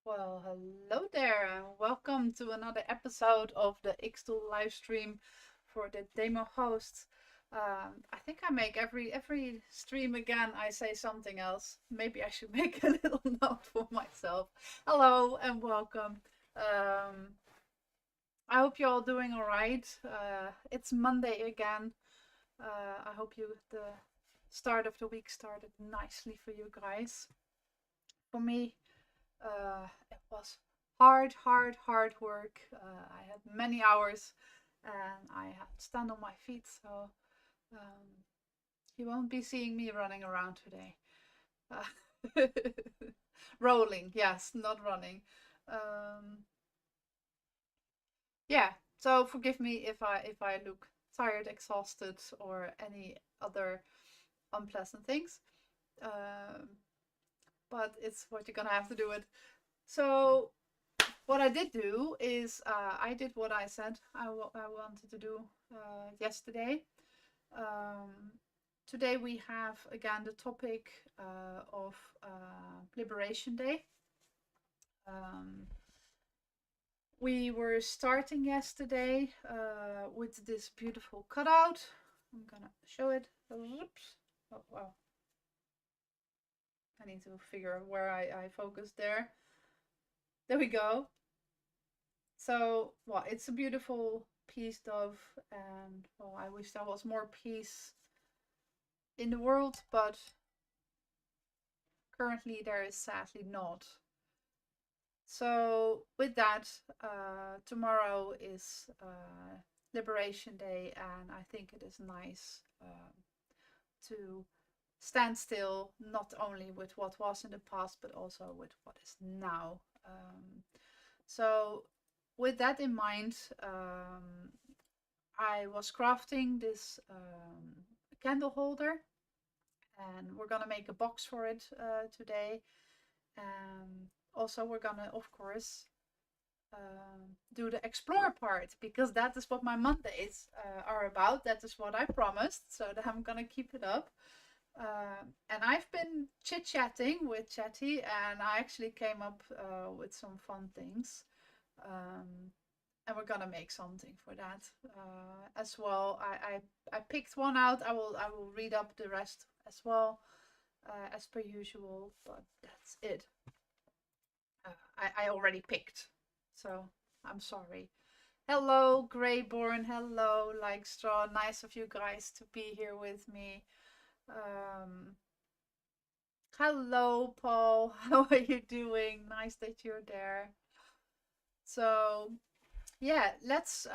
Well, hello there, and welcome to another episode of the xTool live stream for the demo hosts. I think I make every stream again. I say something else. Maybe I should make a little note for myself. Hello and welcome. Um, I hope you're all doing all right. It's Monday again. I hope the start of the week started nicely for you guys. For me, it was hard work. I had many hours and I had to stand on my feet, so um, you won't be seeing me running around today. Uh, rolling, yes, not running. Um, yeah, so forgive me if I look tired, exhausted, or any other unpleasant things. Um, but it's what you're gonna have to do it. So what I did do is I did what I said I wanted to do yesterday. Um, Today we have again the topic of Liberation Day. Um, we were starting yesterday with this beautiful cutout. I'm gonna show it. Oops. Oh, wow. I need to figure out where I focus there. There we go. So, well, it's a beautiful peace dove, and well, I wish there was more peace in the world, but currently there is sadly not. So, with that, tomorrow is Liberation Day, and I think it is nice to stand still, not only with what was in the past, but also with what is now. So, with that in mind, I was crafting this candle holder, and we're gonna make a box for it today. Also, we're gonna, of course, do the explore part, because that is what my Mondays are about. That is what I promised, so that I'm gonna keep it up. And I've been chit-chatting with Chatty, and I actually came up with some fun things. Um, and we're gonna make something for that as well. I picked one out. I will read up the rest as well as per usual, but that's it. I already picked, so I'm sorry. Hello, Greyborn. Hello, Like Straw. Nice of you guys to be here with me. Um, Hello, Paul. How are you doing? Nice that you're there. So, yeah, let's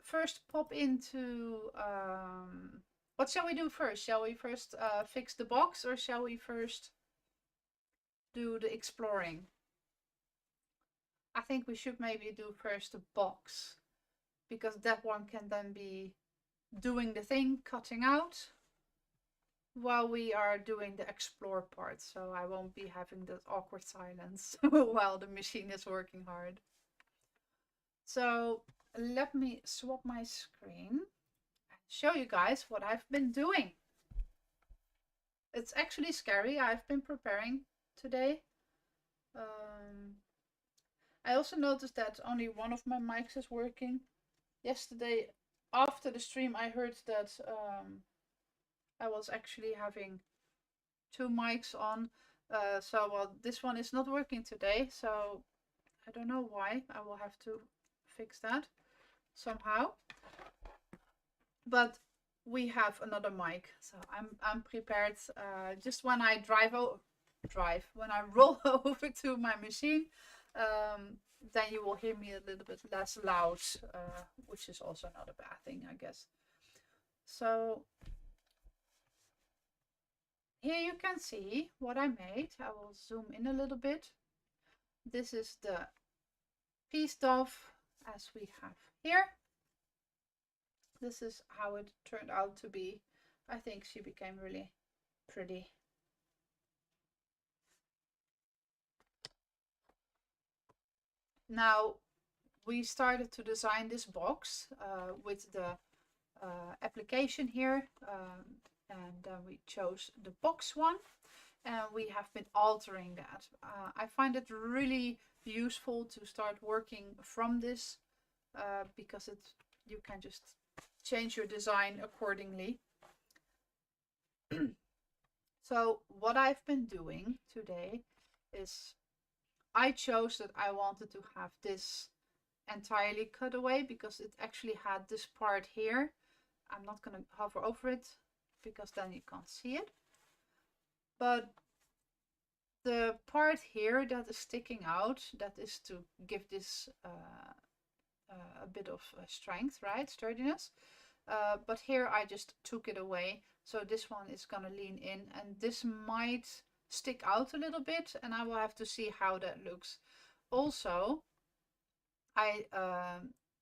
first pop into what shall we do first? Shall we first fix the box, or shall we first do the exploring? I think we should maybe do first the box, because that one can then be doing the thing, cutting out, while we are doing the explore part. So I won't be having that awkward silence while the machine is working hard. So let me swap my screen and show you guys what I've been doing. It's actually scary. I've been preparing today. Um, I also noticed that only one of my mics is working. Yesterday, after the stream, I heard that I was actually having two mics on. So, well, this one is not working today. So, I don't know why. I will have to fix that somehow. But we have another mic, so I'm prepared. Just when I when I roll over to my machine, then you will hear me a little bit less loud, which is also not a bad thing, I guess. So here you can see what I made. I will zoom in a little bit. This is the peace dove as we have here. This is how it turned out to be. I think she became really pretty. Now, we started to design this box with the application here, and we chose the box one. and we have been altering that. I find it really useful to start working from this because you can just change your design accordingly. So what I've been doing today is I chose that I wanted to have this entirely cut away because it actually had this part here. I'm not going to hover over it because then you can't see it. But the part here that is sticking out, that is to give this a bit of strength, right? Sturdiness. But here I just took it away. So this one is going to lean in and this might stick out a little bit and I will have to see how that looks. Also, I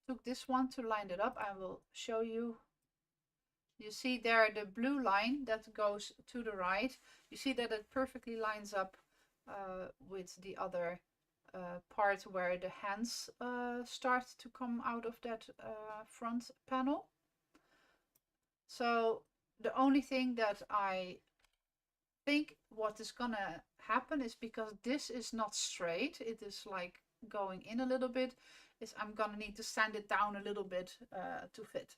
took this one to line it up. I will show you. You see there the blue line that goes to the right. You see that it perfectly lines up with the other part where the hands start to come out of that front panel. So the only thing that I think what is gonna happen is because this is not straight, it is like going in a little bit, is I'm gonna need to sand it down a little bit to fit.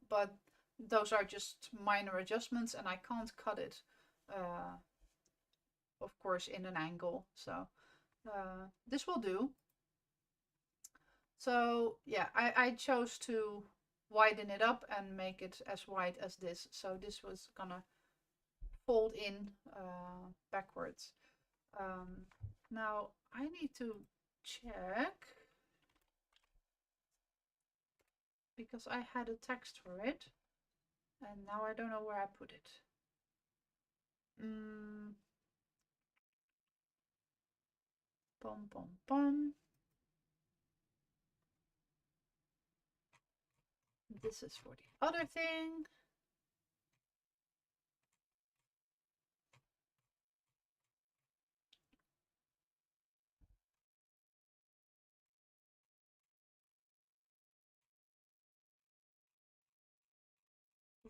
But those are just minor adjustments and I can't cut it, of course, in an angle. So this will do. So yeah, I chose to widen it up and make it as wide as this. So this was gonna fold in backwards. Now I need to check because I had a text for it and now I don't know where I put it. Pom pom pom. This is for the other thing.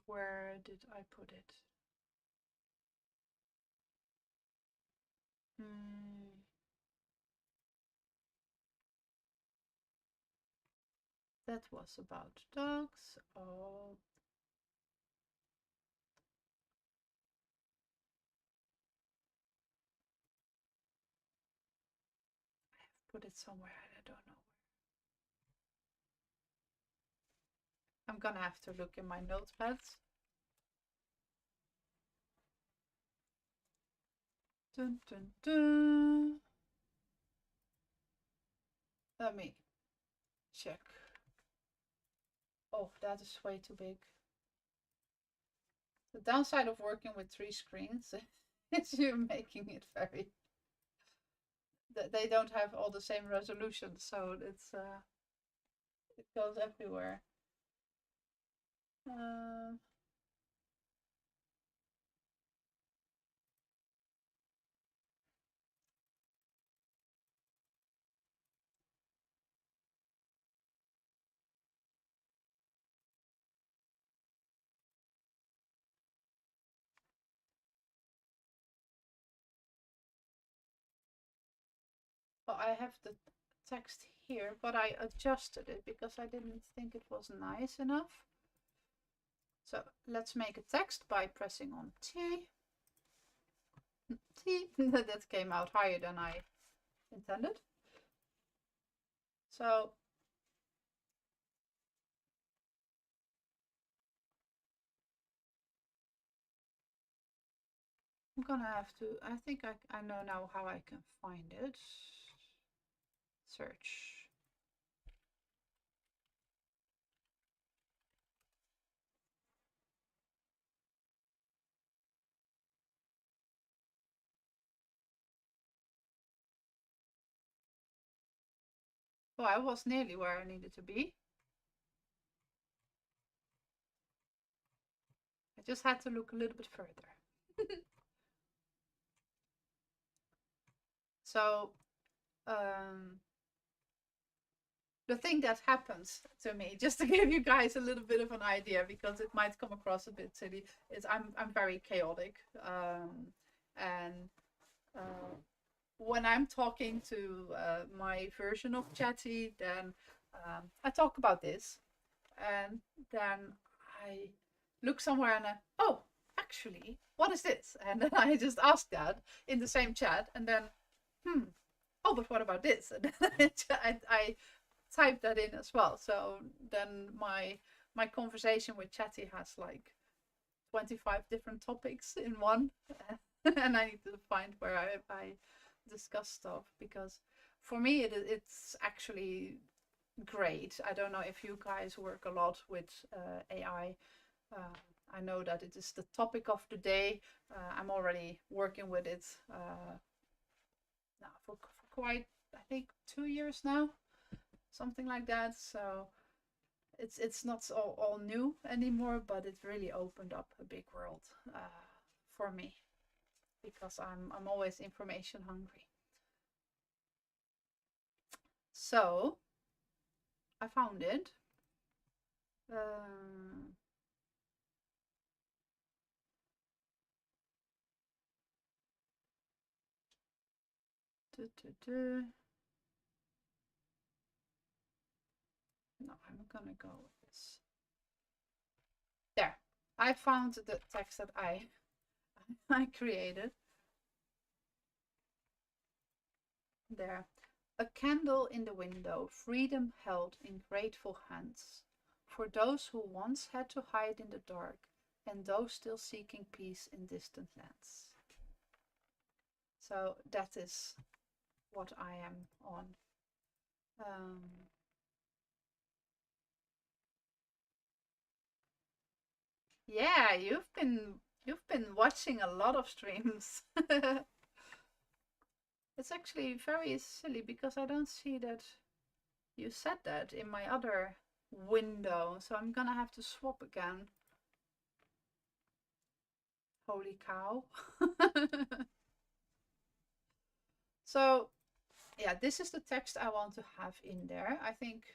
Where did I put it? That was about dogs. Oh. I have put it somewhere, I don't know where. I'm gonna have to look in my notepads. Dun, dun, dun. Let me check. Oh, that is way too big. The downside of working with 3 screens is you're making it very... They don't have all the same resolution, so it's it goes everywhere. Well, I have the text here, but I adjusted it because I didn't think it was nice enough. So let's make a text by pressing on T. T. That came out higher than I intended. So I'm gonna have to, I think I know now how I can find it. Search. Oh, I was nearly where I needed to be. I just had to look a little bit further. So the thing that happens to me, just to give you guys a little bit of an idea, because it might come across a bit silly, is I'm very chaotic. And when I'm talking to my version of Chatty, then I talk about this, and then I look somewhere and oh, actually, what is this? And then I just ask that in the same chat, and then oh, but what about this? And then I type that in as well. So then my conversation with Chatty has like 25 different topics in one, and I need to find where I discuss stuff, because for me it's actually great. I don't know if you guys work a lot with AI. I know that it is the topic of the day. I'm already working with it now for quite, I think, 2 years now, something like that. So it's not all new anymore, but it really opened up a big world for me, because I'm always information hungry. So I found it. No, I'm gonna go with this. There, I found the text that I created. There. A candle in the window, freedom held in grateful hands, for those who once had to hide in the dark, and those still seeking peace in distant lands. So that is what I am on. Yeah, you've been watching a lot of streams. It's actually very silly because I don't see that you said that in my other window, so I'm gonna have to swap again. Holy cow. So yeah, this is the text I want to have in there. I think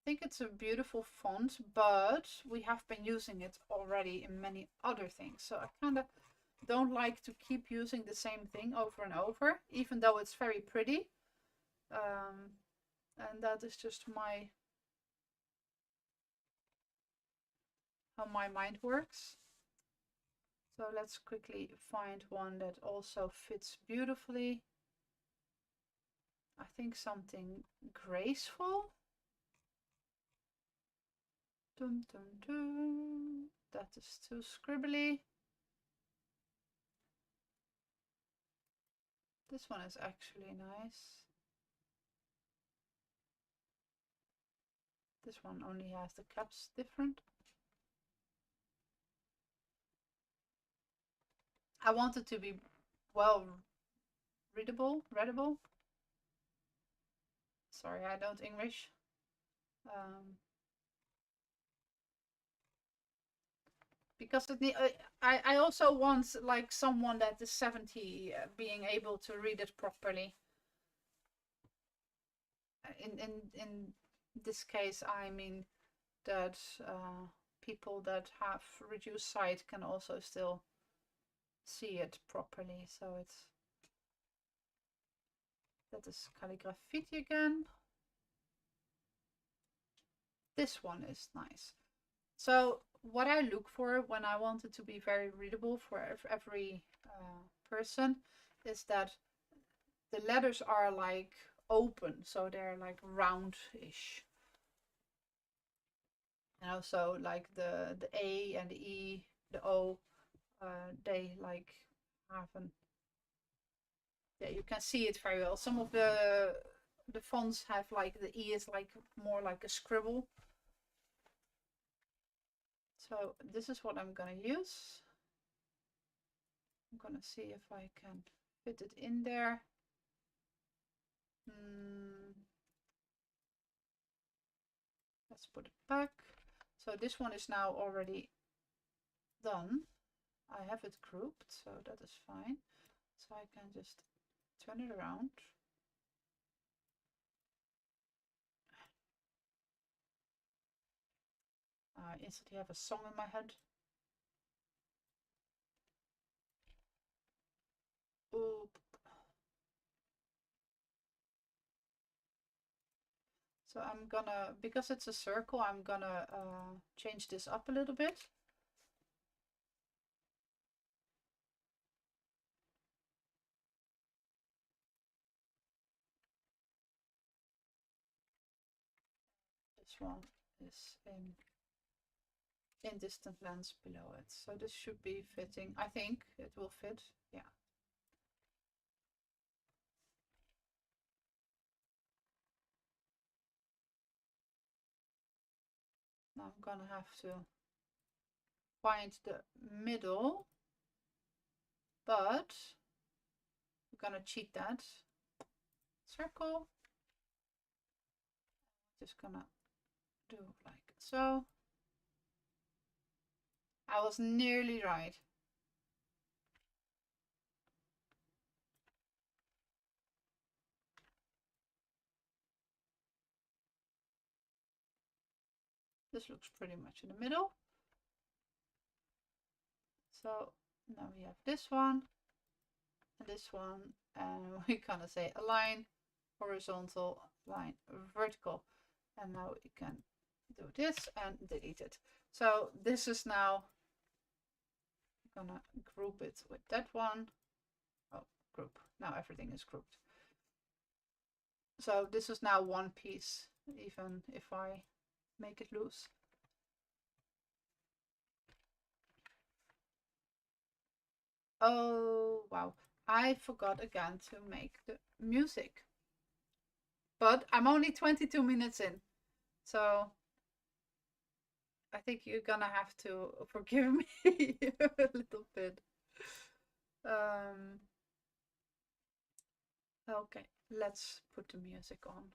it's a beautiful font, but we have been using it already in many other things. So I kind of don't like to keep using the same thing over and over, even though it's very pretty. And that is just how my mind works. So let's quickly find one that also fits beautifully. I think something graceful. Dun, dun, dun. That is too scribbly. This one is actually nice. This one only has the caps different. I want it to be well readable. Sorry, I don't English. Because I also want like someone that is 70 being able to read it properly. In this case, I mean that people that have reduced sight can also still see it properly. So that is calligraphy again. This one is nice. So what I look for when I want it to be very readable for every person is that the letters are like open, so they're like roundish. And also like the A and the E, the O, they like have an, yeah, you can see it very well. Some of the fonts have like the E is like more like a scribble. So this is what I'm gonna use. I'm gonna see if I can fit it in there. Let's put it back. So this one is now already done. I have it grouped, so that is fine. So I can just turn it around. I instantly have a song in my head. Oop. So I'm gonna, because it's a circle, I'm gonna change this up a little bit. This one is in distant lens below it. So this should be fitting. I think it will fit. Yeah. Now I'm gonna have to find the middle, but I'm gonna cheat that. Circle. Just gonna do like so. I was nearly right. This looks pretty much in the middle. So now we have this one and this one, and we're gonna say align horizontal, line vertical, and now we can do this and delete it. So this is now, I'm gonna group it with that one. Oh, group. Now everything is grouped. So this is now one piece, even if I make it loose. Oh, wow. I forgot again to make the music. But I'm only 22 minutes in. So I think you're gonna have to forgive me a little bit. Okay, let's put the music on.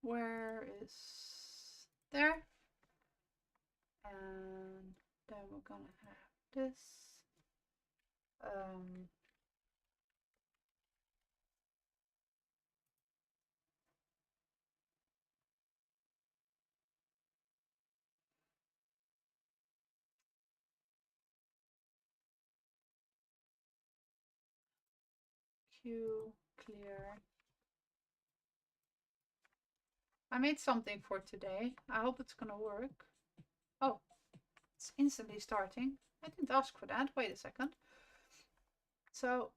Where is there? And then we're gonna have this. Cue, clear. I made something for today. I hope it's gonna work. Oh, it's instantly starting. I didn't ask for that. Wait a second. So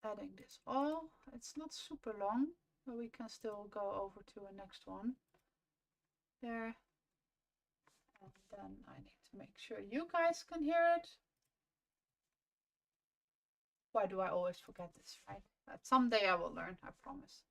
adding this all. It's not super long, but we can still go over to a next one. There. And then I need to make sure you guys can hear it. Why do I always forget this, right? Someday I will learn, I promise.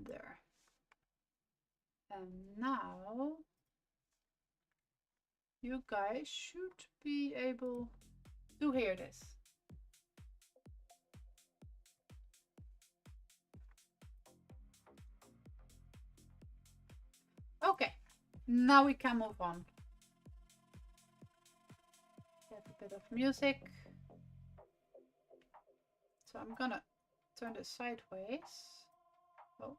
There. And now you guys should be able to hear this. Okay, now we can move on. Get a bit of music. So I'm gonna turn this sideways. Oh,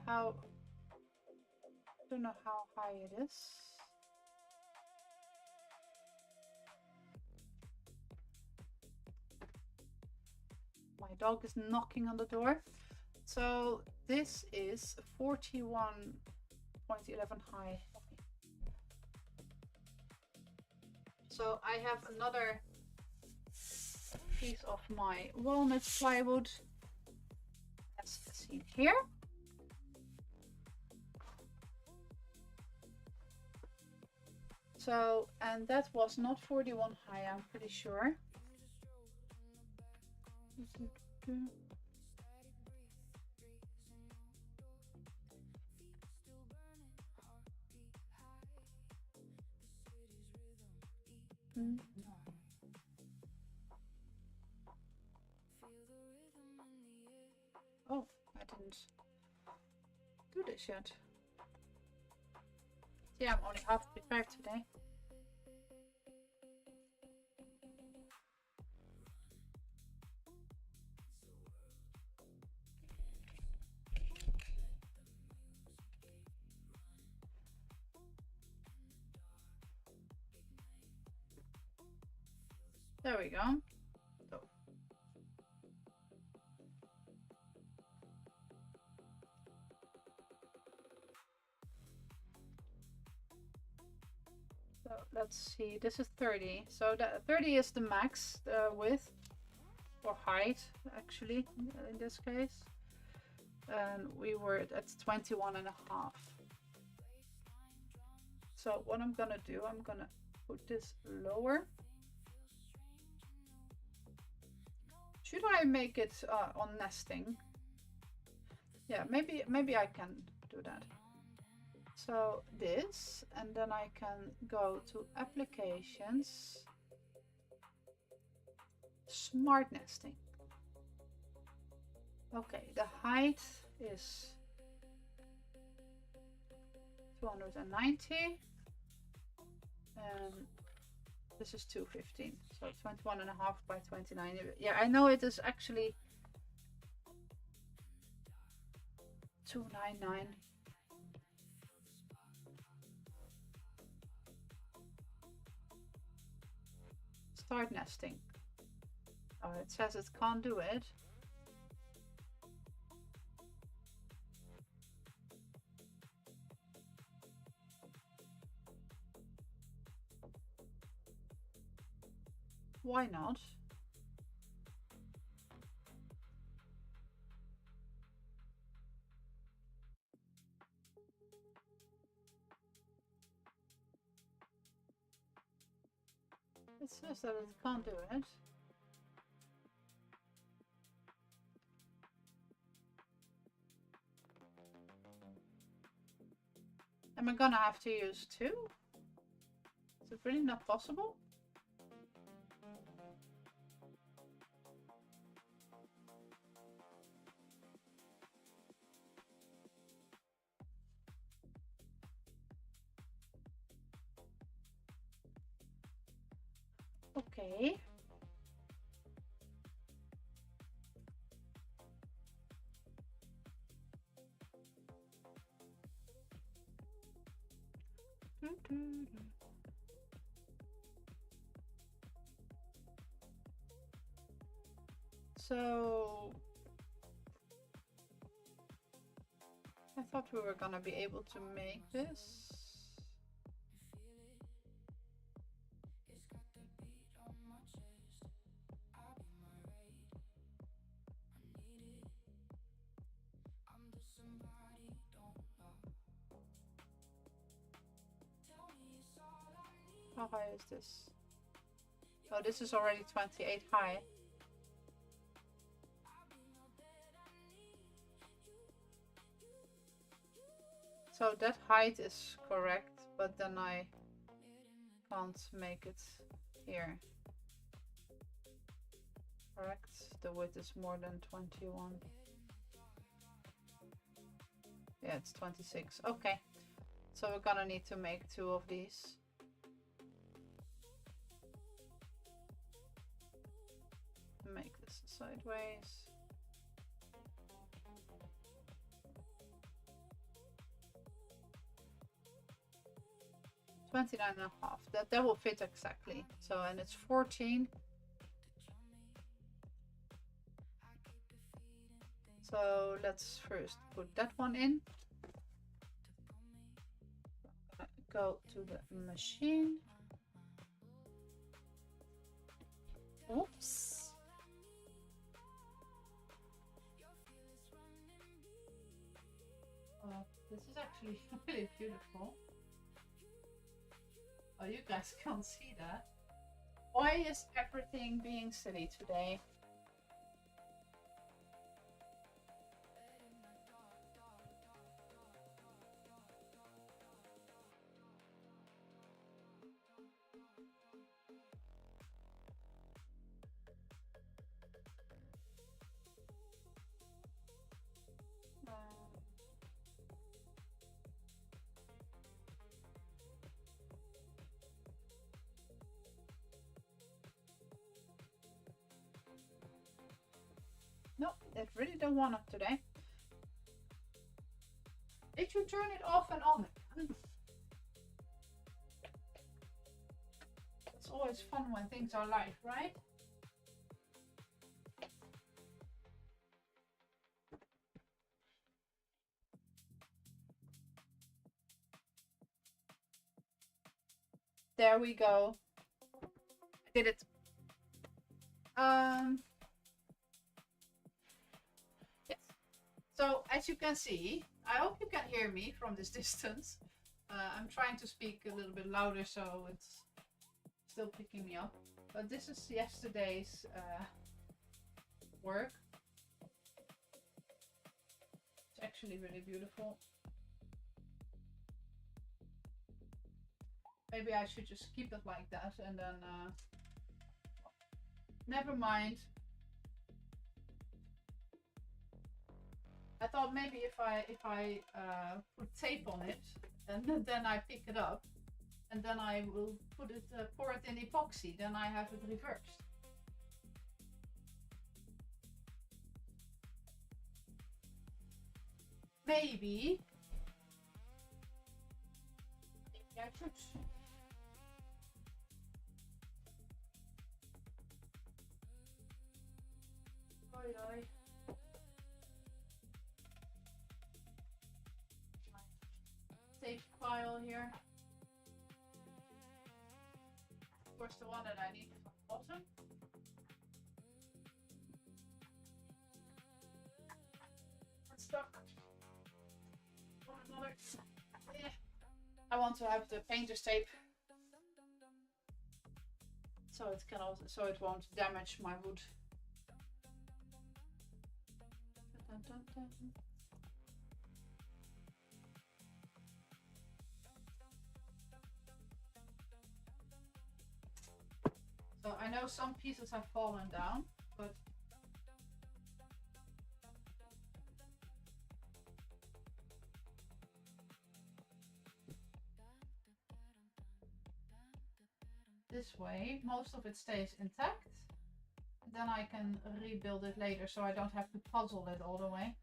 I don't know how high it is. My dog is knocking on the door. So this is 41.11 high. So I have another piece of my walnut plywood, as seen here. So, and that was not 41 high, I'm pretty sure. Oh, I didn't do this yet. Yeah, I'm only half prepared today. There we go. So let's see, this is 30. So that 30 is the max width or height, actually, in this case. And we were at 21 and a half. So what I'm gonna do, I'm gonna put this lower. Should I make it on nesting? Yeah, maybe I can do that. So this, and then I can go to applications, smart nesting. Okay, the height is 290 and this is 215, so 21 and a half by 29. Yeah, I know it is actually 299. Start nesting. Oh, it says it can't do it. Why not? It says that it can't do it. Am I gonna have to use two? Is it really not possible? Okay. So I thought we were gonna be able to make this. How high is this? Oh, this is already 28 high. So that height is correct, but then I can't make it here. Correct, the width is more than 21. Yeah, it's 26. Okay, so we're gonna need to make two of these. Make this sideways. $29.5. That will fit exactly. So, and it's 14. So let's first put that one in. Go to the machine. Oops. This is actually really beautiful. Oh, you guys can't see that. Why is everything being silly today? No, I really don't want it today. Did you turn it off and on again? It's always fun when things are live, right? There we go. I did it. Yes. So as you can see, I hope you can hear me from this distance. I'm trying to speak a little bit louder so it's still picking me up. But this is yesterday's work. It's actually really beautiful. Maybe I should just keep it like that and then never mind. I thought maybe if I put tape on it and then I pick it up and then I will put it pour it in epoxy, then I have it reversed. Maybe I should. Oi, oi. Tape file here. Of course, the one that I need from the bottom. It's stuck. Another. Yeah. I want to have the painter's tape, so it can also, so it won't damage my wood. Dun, dun, dun. So I know some pieces have fallen down, but this way most of it stays intact. Then I can rebuild it later so I don't have to puzzle it all the way.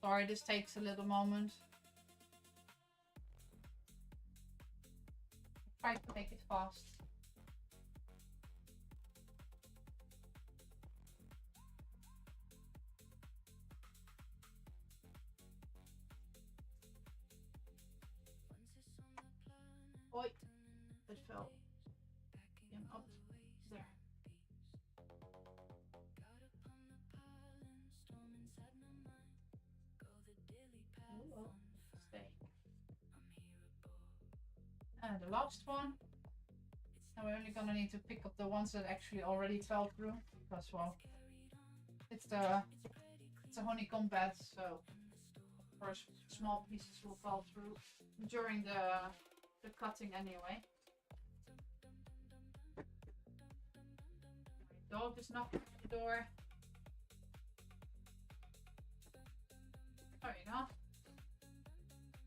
Sorry, this takes a little moment. Try to make it fast. Oi, it fell. And up there. Oh, stay. And the last one. And we're only gonna need to pick up the ones that actually already fell through, because well, it's a honeycomb bed, so of course small pieces will fall through during the cutting anyway. My dog is knocking at the door. There you go.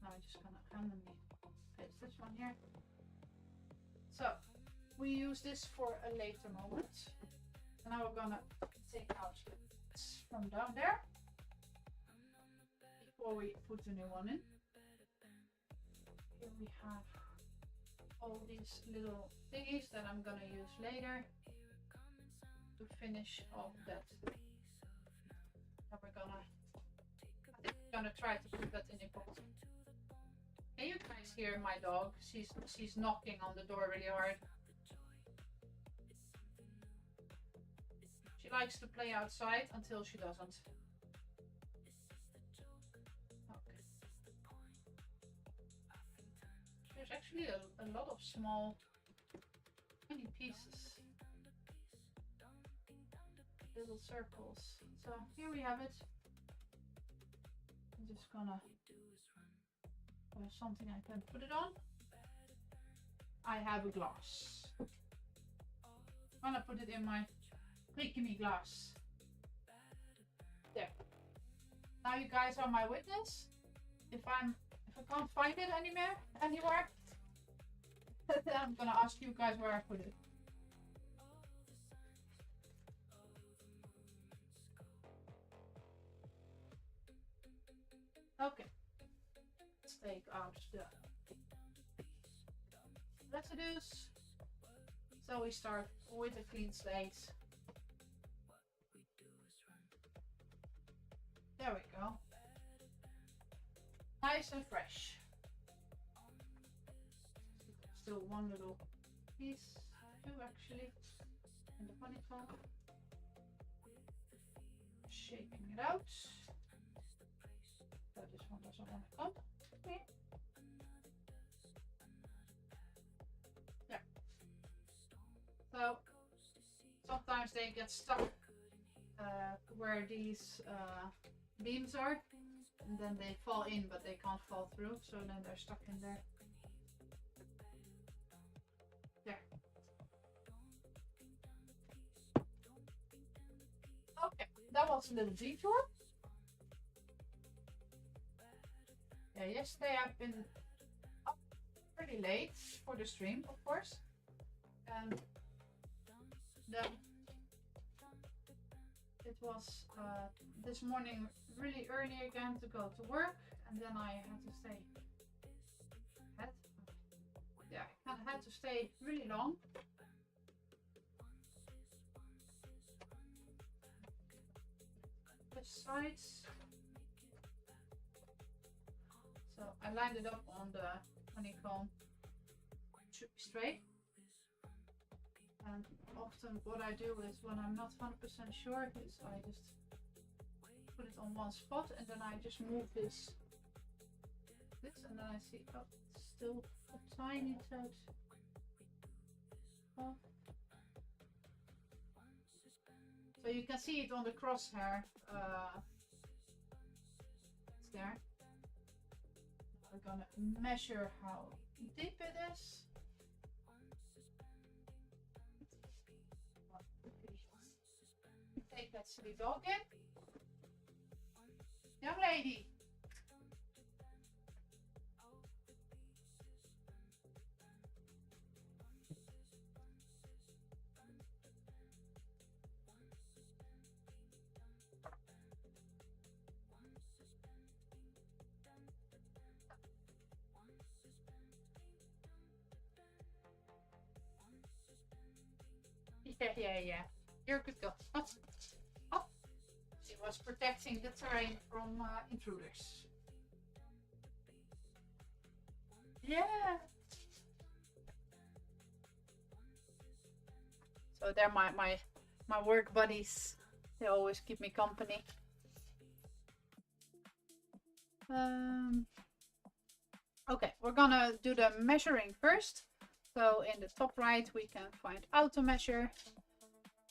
Now I'm just gonna randomly paste this one here. So we use this for a later moment. And now we're gonna take out this from down there before we put the new one in. Here we have all these little thingies that I'm gonna use later to finish off that. Now we're gonna try to put that in the box. Can you guys hear my dog? She's knocking on the door really hard. She likes to play outside until she doesn't. Okay. There's actually a lot of small, tiny pieces. Little circles. So here we have it. I'm just gonna have something I can put it on. I have a glass. I'm gonna put it in my Rikimi glass. There. Now you guys are my witness. If I can't find it anywhere, then I'm gonna ask you guys where I put it. Okay. Let's take out the residues. So we start with a clean slate. There we go. Nice and fresh. Still one little piece, two actually, in the ponytail. Shaking it out. So this one doesn't want to come. Okay. Yeah. So sometimes they get stuck where these beams are, and then they fall in, but they can't fall through, so then they're stuck in there. There. Okay, that was a little detour. Yeah, yesterday I've been up pretty late for the stream, of course, and then it was this morning really early again to go to work, and then I had to stay. I had to stay really long. The sides. So I lined it up on the honeycomb. It should be straight. And often what I do is when I'm not 100% sure is I just put it on one spot and then I just move this and then I see, oh, it's still a tiny touch off. So you can see it on the crosshair. It's there. We're gonna measure how deep it is. Take that silly dog in. Young lady. Yeah. You're a good girl. Oh. She was protecting the terrain from intruders. Yeah. So they're my work buddies. They always keep me company. Okay, we're gonna do the measuring first. So in the top right we can find auto measure,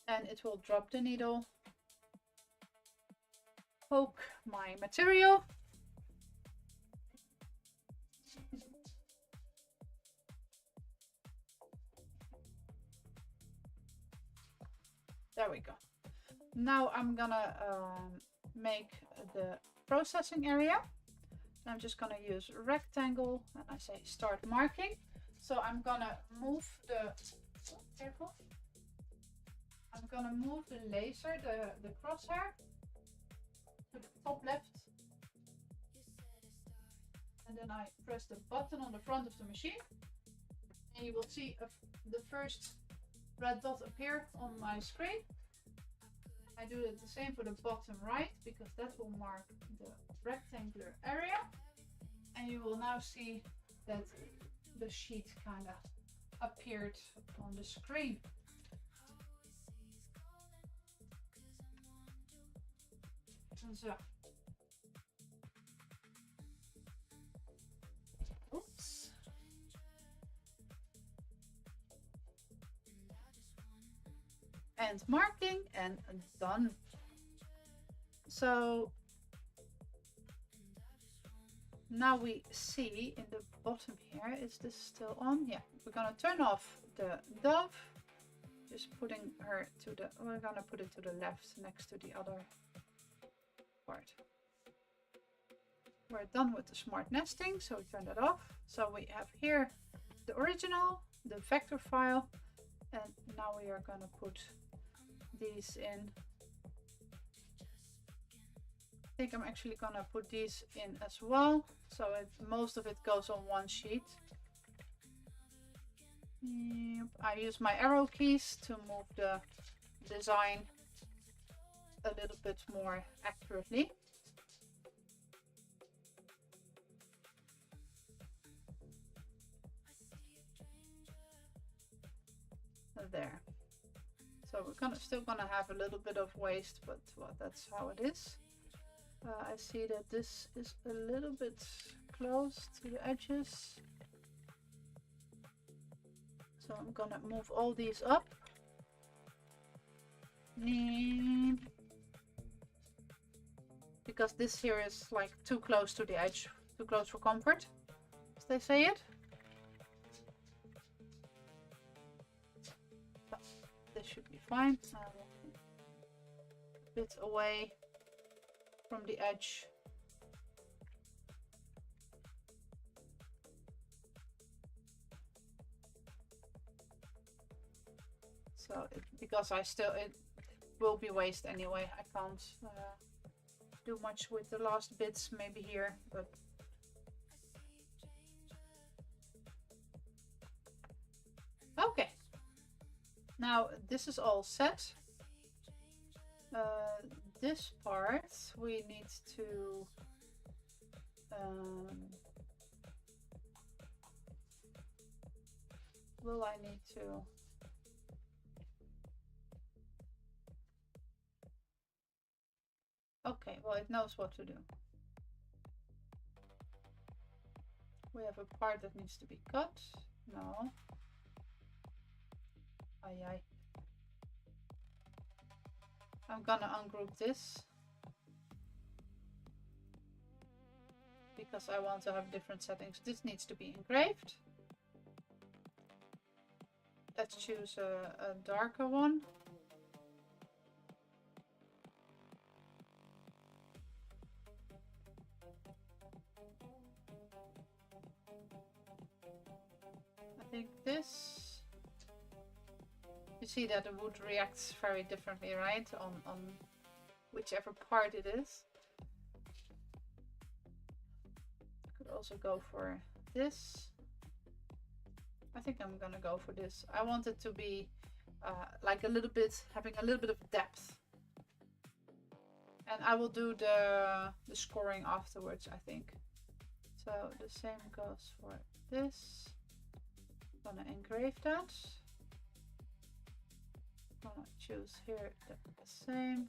and it will drop the needle, poke my material, there we go. Now I'm gonna make the processing area. I'm just gonna use a rectangle and I say start marking. So I'm gonna move the, careful. I'm gonna move the laser, the crosshair, to the top left. And then I press the button on the front of the machine. And you will see the first red dot appear on my screen. I do it the same for the bottom right, because that will mark the rectangular area. And you will now see that the sheet kind of appeared on the screen. Zo. Oops. And marking and done. So now we see in the bottom here, is this still on? Yeah, we're gonna turn off the dove. Just putting her to the, we're gonna put it to the left next to the other part. We're done with the smart nesting, so we turn that off. So we have here the original, the vector file, and now we are gonna put these in. I think I'm actually gonna put these in as well, so most of it goes on one sheet. Yep. I use my arrow keys to move the design a little bit more accurately. There. So we're still gonna have a little bit of waste, but well, that's how it is. I see that this is a little bit close to the edges. So I'm gonna move all these up. Because this here is like too close to the edge, too close for comfort, as they say it. So this should be fine. A bit away from the edge. So because it will be waste anyway. I can't do much with the last bits, maybe here, but okay. Now this is all set. This part we need to will I need to okay, well, it knows what to do. We have a part that needs to be cut. No. Aye, aye. I'm gonna ungroup this because I want to have different settings. This needs to be engraved. Let's choose a darker one. I think this. You see that the wood reacts very differently, right? On whichever part it is. Could also go for this. I think I'm gonna go for this. I want it to be like a little bit, having a little bit of depth. And I will do the scoring afterwards, I think. So the same goes for this. I'm gonna engrave that. I'm gonna choose here the same.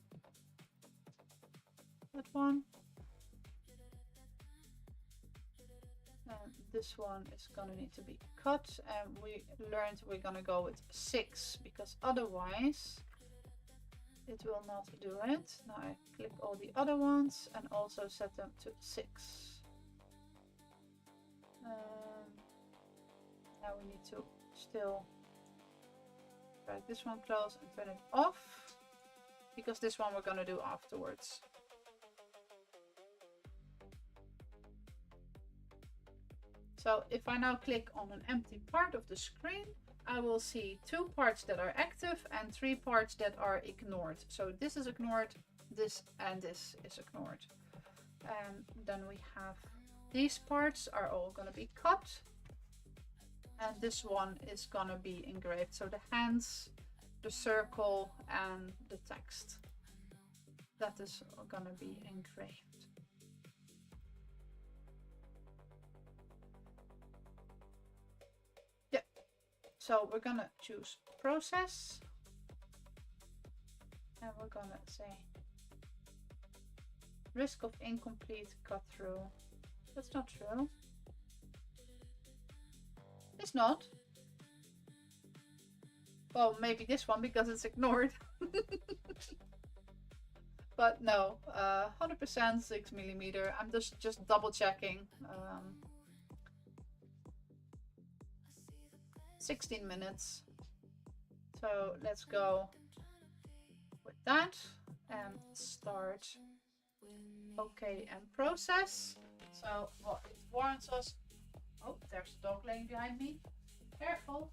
That one. And this one is gonna need to be cut, and we learned we're gonna go with 6 because otherwise it will not do it. Now I click all the other ones and also set them to 6. Now we need to still drag this one close and turn it off because this one we're gonna do afterwards. So if I now click on an empty part of the screen, I will see 2 parts that are active and 3 parts that are ignored. So this is ignored, this and this is ignored. And then we have these parts are all going to be cut. And this one is going to be engraved. So the hands, the circle and the text. That is going to be engraved. So we're gonna choose process. And we're gonna say risk of incomplete cut through. That's not true. It's not. Well, maybe this one because it's ignored. But no, 100% 6mm. I'm just double checking. 16 minutes. So let's go with that and start. Okay, and process. So what it warrants us. Oh, there's a dog laying behind me. Careful.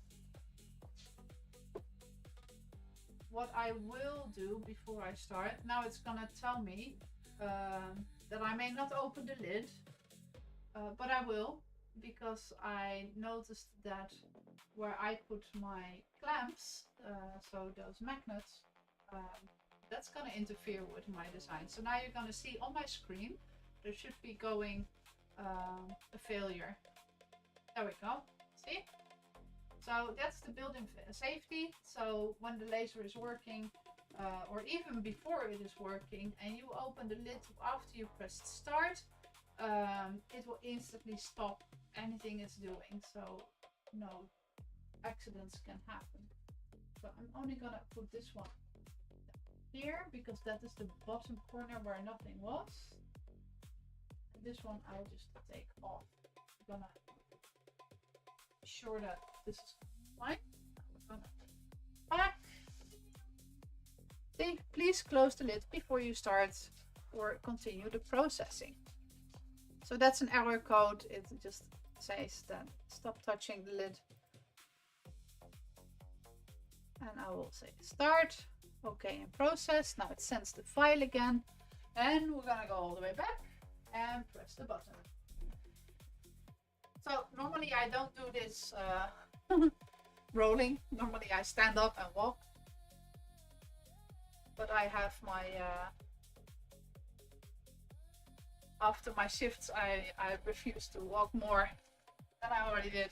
What I will do before I start, now it's gonna tell me that I may not open the lid, but I will, because I noticed that where I put my clamps, so those magnets, that's gonna interfere with my design. So now you're gonna see on my screen, there should be going a failure. There we go, see? So that's the built-in safety. So when the laser is working, or even before it is working, and you open the lid after you press start, it will instantly stop anything it's doing. So no accidents can happen. So I'm only gonna put this one here because that is the bottom corner where nothing was. And this one I'll just take off. I'm gonna be sure that this is fine. We're gonna back. See, please close the lid before you start or continue the processing. So that's an error code. It just says that stop touching the lid. And I will say start. Okay, and process. Now it sends the file again. And we're gonna go all the way back and press the button. So normally I don't do this rolling. Normally I stand up and walk. But I have my after my shifts I refuse to walk more than I already did.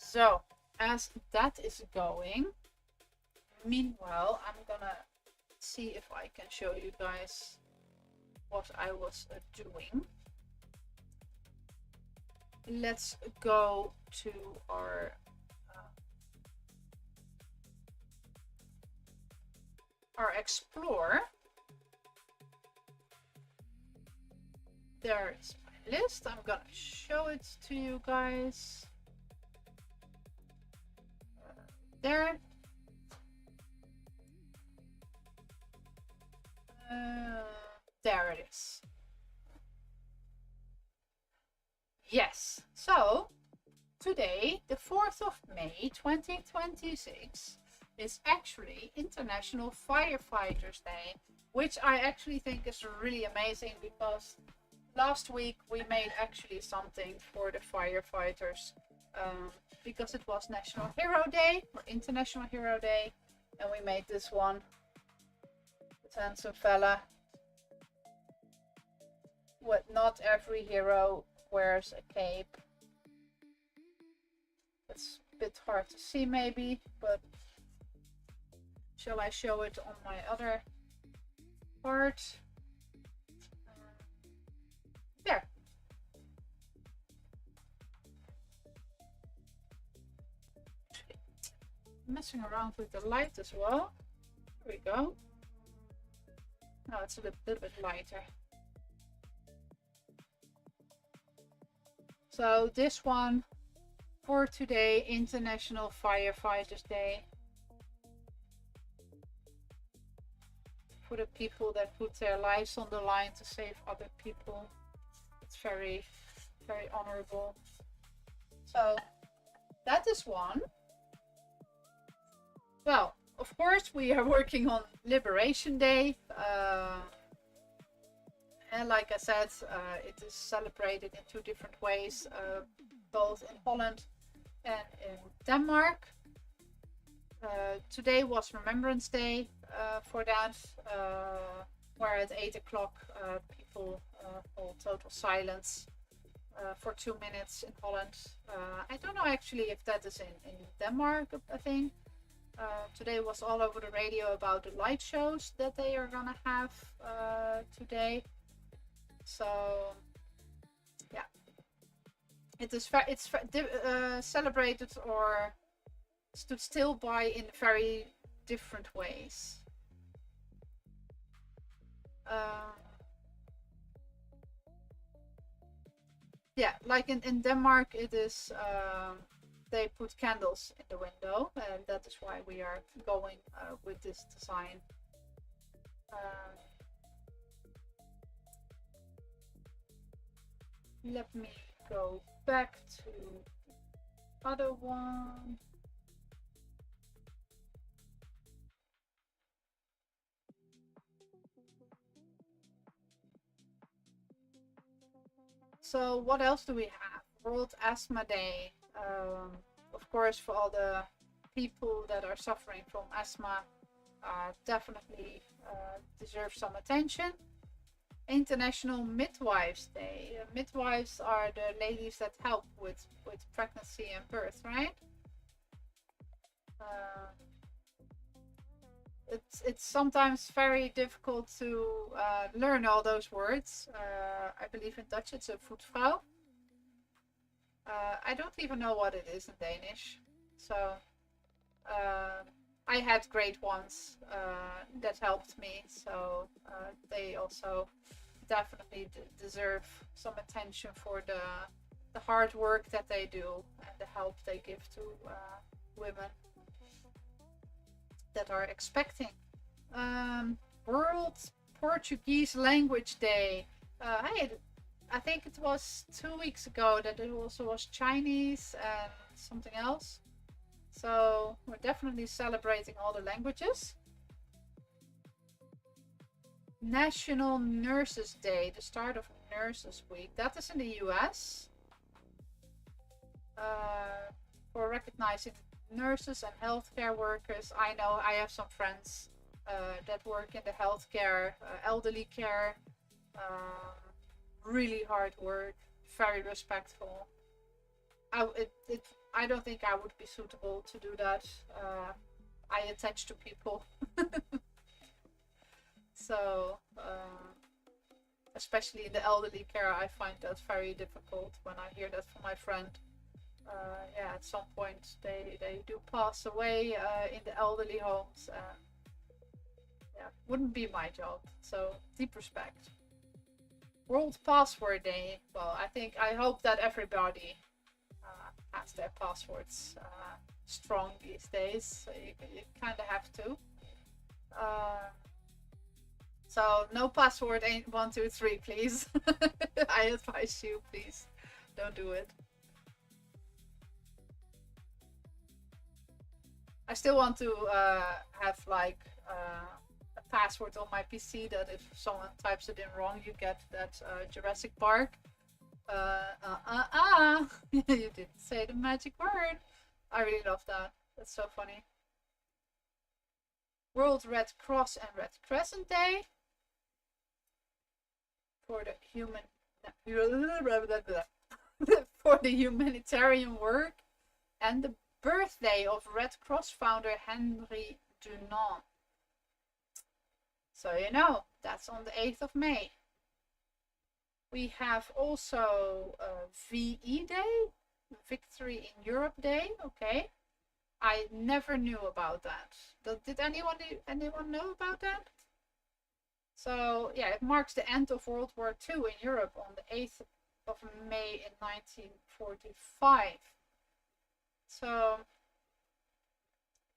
So as that is going, meanwhile I'm gonna see if I can show you guys what I was doing. Let's go to our Explore. There is my list. I'm gonna show it to you guys. There. There it is. Yes. So today, the 4th of May 2026, is actually International Firefighters Day, which I actually think is really amazing because last week we made actually something for the firefighters because it was National Hero Day or International Hero Day, and we made this one. This handsome fella. What? Not every hero wears a cape. It's a bit hard to see maybe, but shall I show it on my other part? There. Messing around with the light as well. There we go. Now it's a little bit lighter. So this one for today, International Firefighters Day. For the people that put their lives on the line to save other people. It's very, very honorable. So that is one. Well, of course we are working on Liberation Day. And like I said, it is celebrated in 2 different ways, both in Holland And in Denmark, today was Remembrance Day for that, where at 8 o'clock people hold total silence for 2 minutes in Holland. I don't know actually if that is in Denmark, I think. Today was all over the radio about the light shows that they are gonna have today. So yeah, it's celebrated or stood still by in very different ways. Yeah, like in Denmark, it is they put candles in the window, and that is why we are going with this design. Let me go back to the other one. So what else do we have? World Asthma Day. Of course, for all the people that are suffering from asthma, definitely deserve some attention. International Midwives Day. Midwives are the ladies that help with pregnancy and birth, right? It's sometimes very difficult to learn all those words. I believe in Dutch it's a voetvrouw. I don't even know what it is in Danish. So I had great ones that helped me. So they also definitely deserve some attention for the hard work that they do and the help they give to women that are expecting. World Portuguese Language Day. I think it was 2 weeks ago that it also was Chinese and something else. So we're definitely celebrating all the languages. National Nurses Day, the start of Nurses Week. That is in the US. For recognizing nurses and healthcare workers. I know I have some friends that work in the healthcare, elderly care. Really hard work, very respectful. I don't think I would be suitable to do that. I attach to people. So, especially in the elderly care, I find that very difficult when I hear that from my friend. Yeah, at some point they do pass away in the elderly homes. Yeah, wouldn't be my job. So, deep respect. World Password Day. Well, I hope that everybody has their passwords strong these days. So you kind of have to. So no password 123, please. I advise you, please don't do it. I still want to have like a password on my PC that if someone types it in wrong, you get that Jurassic Park. You didn't say the magic word. I really love that. That's so funny. World Red Cross and Red Crescent Day for the for the humanitarian work, and the birthday of Red Cross founder Henry Dunant. So you know, that's on the 8th of May. We have also VE Day, Victory in Europe Day. Okay, I never knew about that. Did anyone know about that? So yeah, it marks the end of World War II in Europe on the 8th of May in 1945. So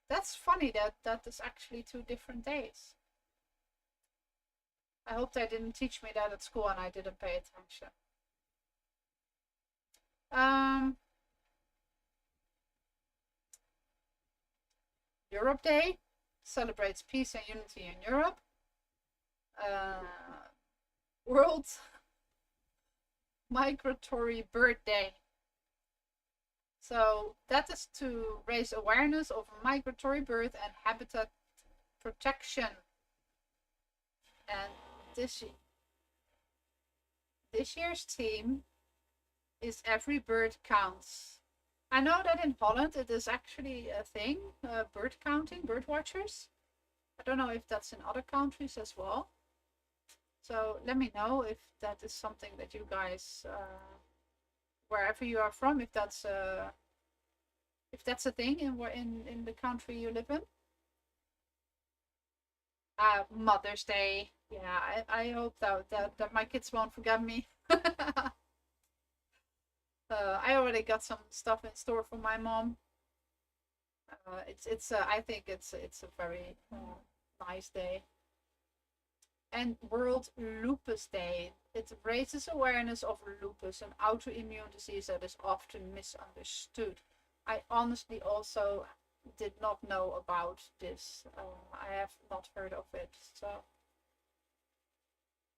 that's funny that is actually 2 different days. I hope they didn't teach me that at school and I didn't pay attention. Europe Day celebrates peace and unity in Europe. World Migratory Bird Day So that is to raise awareness of migratory bird and habitat protection. And this year's theme is Every Bird Counts. I know that in Holland it is actually a thing, bird counting, bird watchers. I don't know if that's in other countries as well. So let me know if that is something that you guys, wherever you are from, if that's a thing in the country you live in. Mother's Day. Yeah, I hope that my kids won't forget me. I already got some stuff in store for my mom. I think it's a very nice day. And World Lupus Day. It raises awareness of lupus, an autoimmune disease that is often misunderstood. I honestly also did not know about this. I have not heard of it. So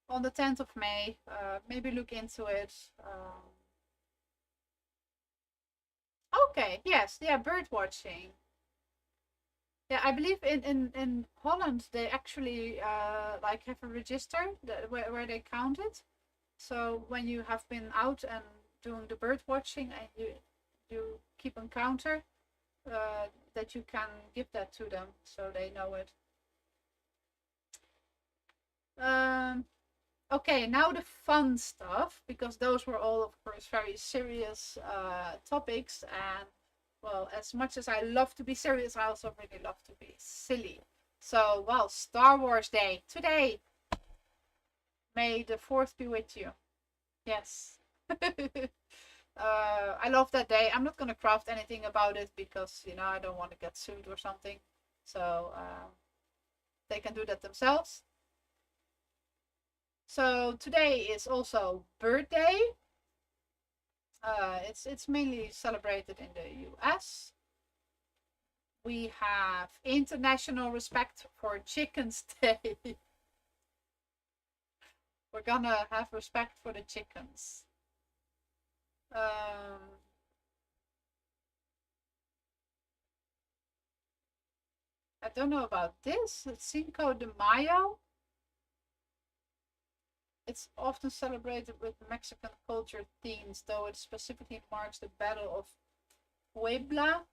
on the 10th of May, maybe look into it. Okay, yes, yeah, bird watching. Yeah, I believe in Holland they actually like have a register where they count it. So when you have been out and doing the bird watching and you keep on counter, that you can give that to them so they know it. Okay, now the fun stuff, because those were all, of course, very serious topics. And, well, as much as I love to be serious, I also really love to be silly. So, well, Star Wars Day today. May the 4th be with you. Yes. I love that day. I'm not going to craft anything about it because, you know, I don't want to get sued or something. So, they can do that themselves. So today is also Bird Day. It's mainly celebrated in the US. We have International Respect for Chickens Day. We're gonna have respect for the chickens. I don't know about this. Cinco de Mayo. It's often celebrated with Mexican culture themes, though it specifically marks the Battle of Puebla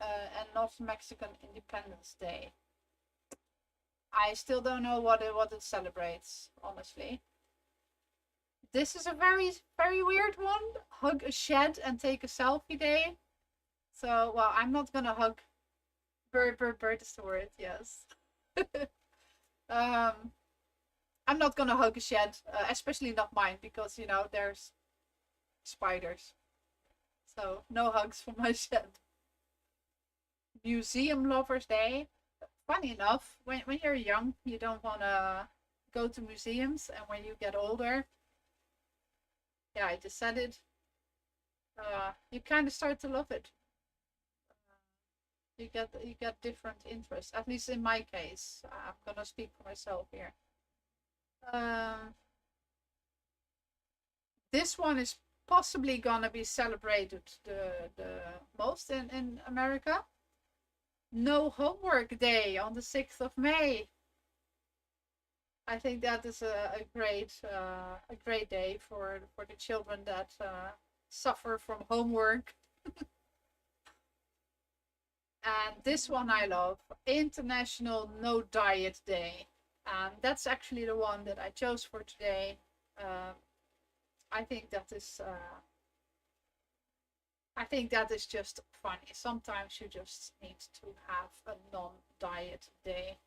and not Mexican Independence Day. I still don't know what it celebrates, honestly. This is a very, very weird one. Hug a shed and take a selfie day. So, well, I'm not gonna hug. Bird is the word, yes. I'm not gonna hug a shed, especially not mine, because, you know, there's spiders. So, no hugs for my shed. Museum Lovers Day. Funny enough, when you're young, you don't want to go to museums, and when you get older, yeah, I just said it, you kind of start to love it. You get different interests. At least in my case, I'm gonna speak for myself here. This one is possibly gonna be celebrated the most in America. No Homework Day on the 6th of May. I think that is a great day for the children that suffer from homework. And this one I love, International No Diet Day. And that's actually the one that I chose for today. I think that is just funny. Sometimes you just need to have a non-diet day.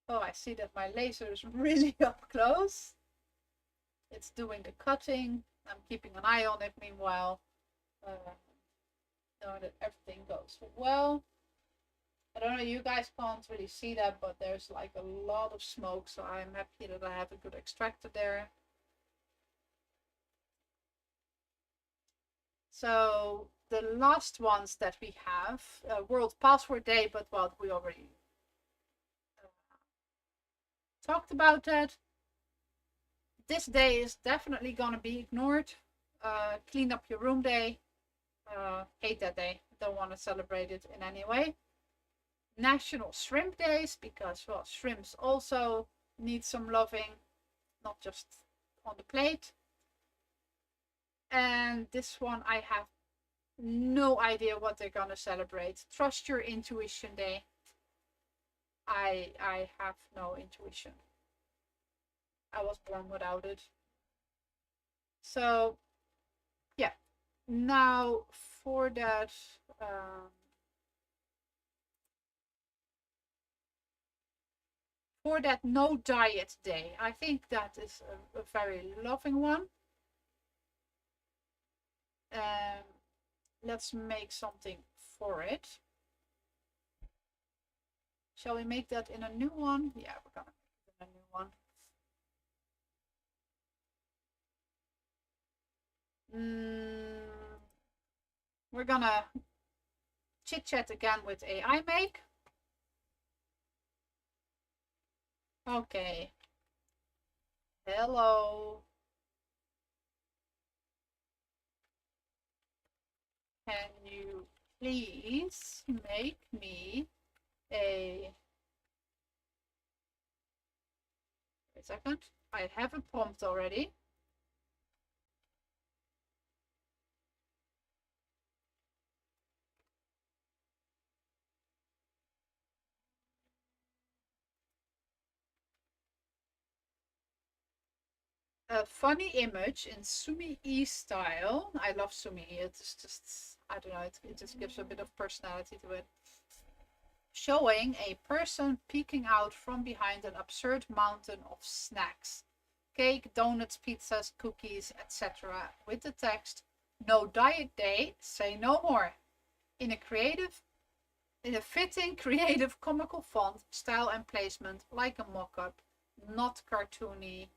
Oh, I see that my laser is really up close. It's doing the cutting. I'm keeping an eye on it meanwhile. Know that everything goes well. I don't know, you guys can't really see that, but there's like a lot of smoke, so I'm happy that I have a good extractor there. So the last ones that we have, World Password Day, but well, we already talked about that. This day is definitely gonna be ignored. Clean up your room day. Hate that day. Don't want to celebrate it in any way. National Shrimp Days, because, well, shrimps also need some loving, not just on the plate. And this one, I have no idea what they're gonna celebrate. Trust your intuition day. I have no intuition. I was born without it. So, yeah. Now for that, no diet day, I think that is a very loving one. Let's make something for it. Shall we make that in a new one? Yeah, we're gonna make it in a new one. We're gonna chit chat again with AI Make. Okay. Hello. Can you please make me a... Wait a second. I have a prompt already. A funny image in Sumi E style. I love Sumi E. It's just, I don't know, it just gives a bit of personality to it. Showing a person peeking out from behind an absurd mountain of snacks. Cake, donuts, pizzas, cookies, etc. With the text, "No diet day, say no more." In a fitting, creative, comical font, style and placement, like a mock-up, not cartoony.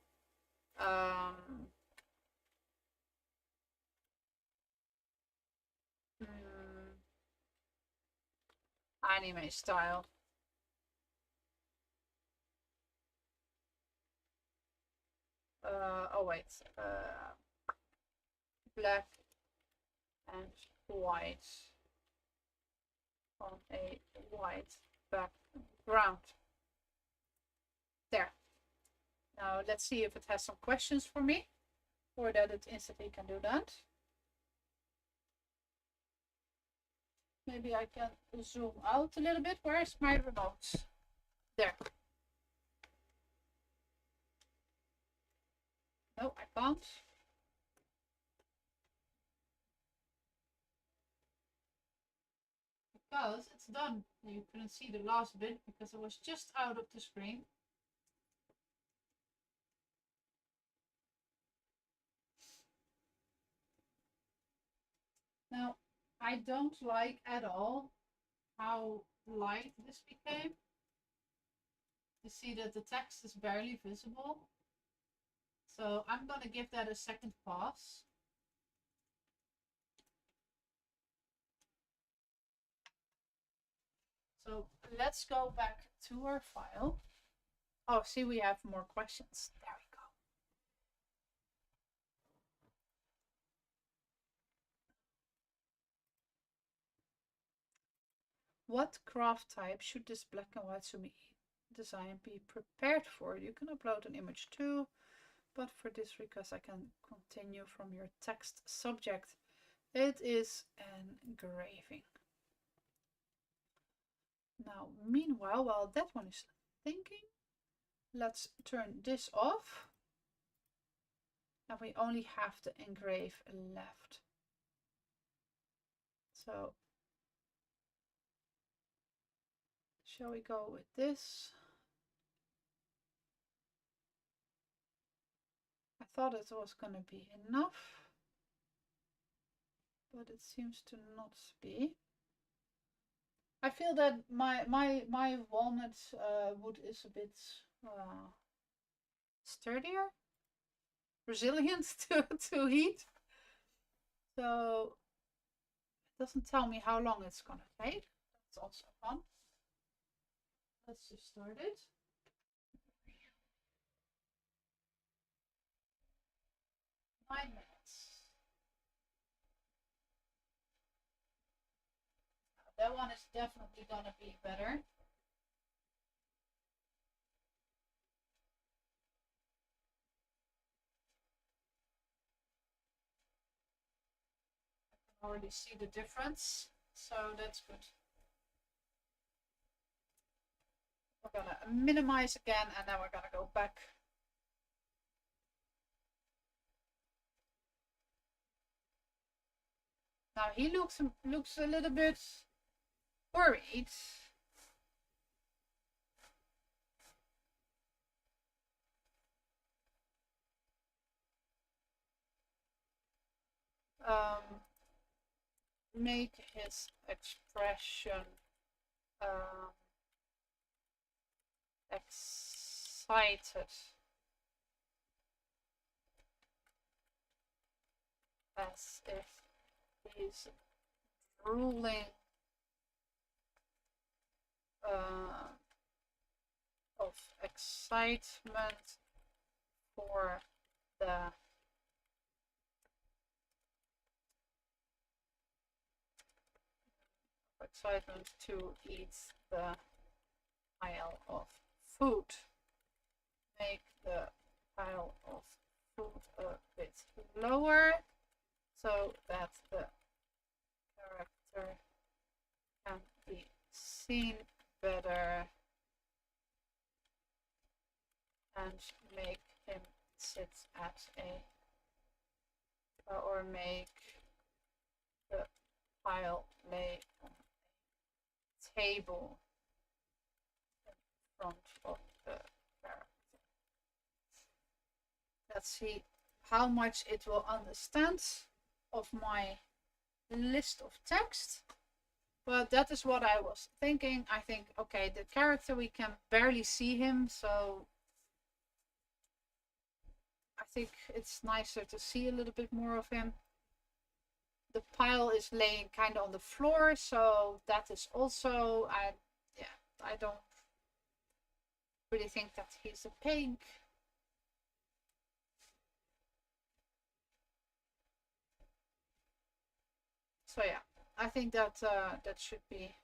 Anime style. Oh wait, black and white on a white background. There. Now let's see if it has some questions for me, or that it instantly can do that. Maybe I can zoom out a little bit. Where's my remote? There. No, I can't. Because it's done. You couldn't see the last bit because it was just out of the screen. Now, I don't like at all how light this became. You see that the text is barely visible. So I'm going to give that a second pass. So let's go back to our file. Oh, see, we have more questions. There we go. What craft type should this black and white Sumi design be prepared for? You can upload an image too, but for this request I can continue from your text subject. It is an engraving. Now, meanwhile, while that one is thinking, let's turn this off. And we only have the engrave left. So, shall we go with this? I thought it was going to be enough, but it seems to not be. I feel that my walnut wood is a bit sturdier, resilient to heat. So it doesn't tell me how long it's gonna take. That's also fun. Let's just start it. Nine minutes. that one is definitely gonna be better. I can already see the difference, so that's good. We're gonna minimize again, and then we're gonna go back. Now he looks a little bit worried. Make his expression excited, as if he's drooling of excitement for the excitement to eat the pile of food. Make the pile of food a bit lower so that the character can be seen better, and make him sit at a, or make the pile lay on a table in front of the character. Let's see how much it will understand of my list of text. But that is what I was thinking. I think, okay, the character, we can barely see him, so I think it's nicer to see a little bit more of him. The pile is laying kind of on the floor, so that is also, I don't really think that he's a pig. So yeah, I think that that should be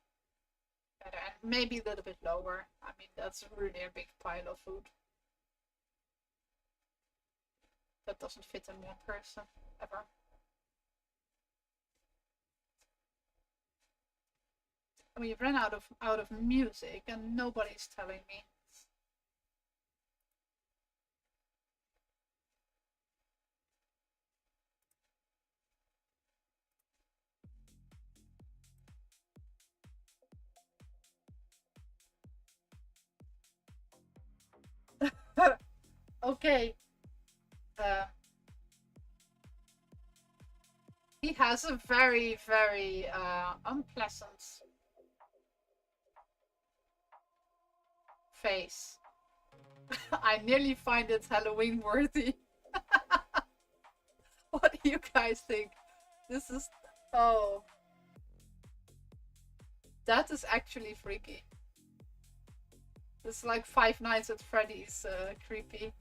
better, and maybe a little bit lower. I mean, that's really a big pile of food. That doesn't fit in one person, ever. And we've run out of music, and nobody's telling me. Okay. He has a very, very unpleasant face. I nearly find it Halloween worthy. What do you guys think? This is... Oh. That is actually freaky. It's like Five Nights at Freddy's creepy.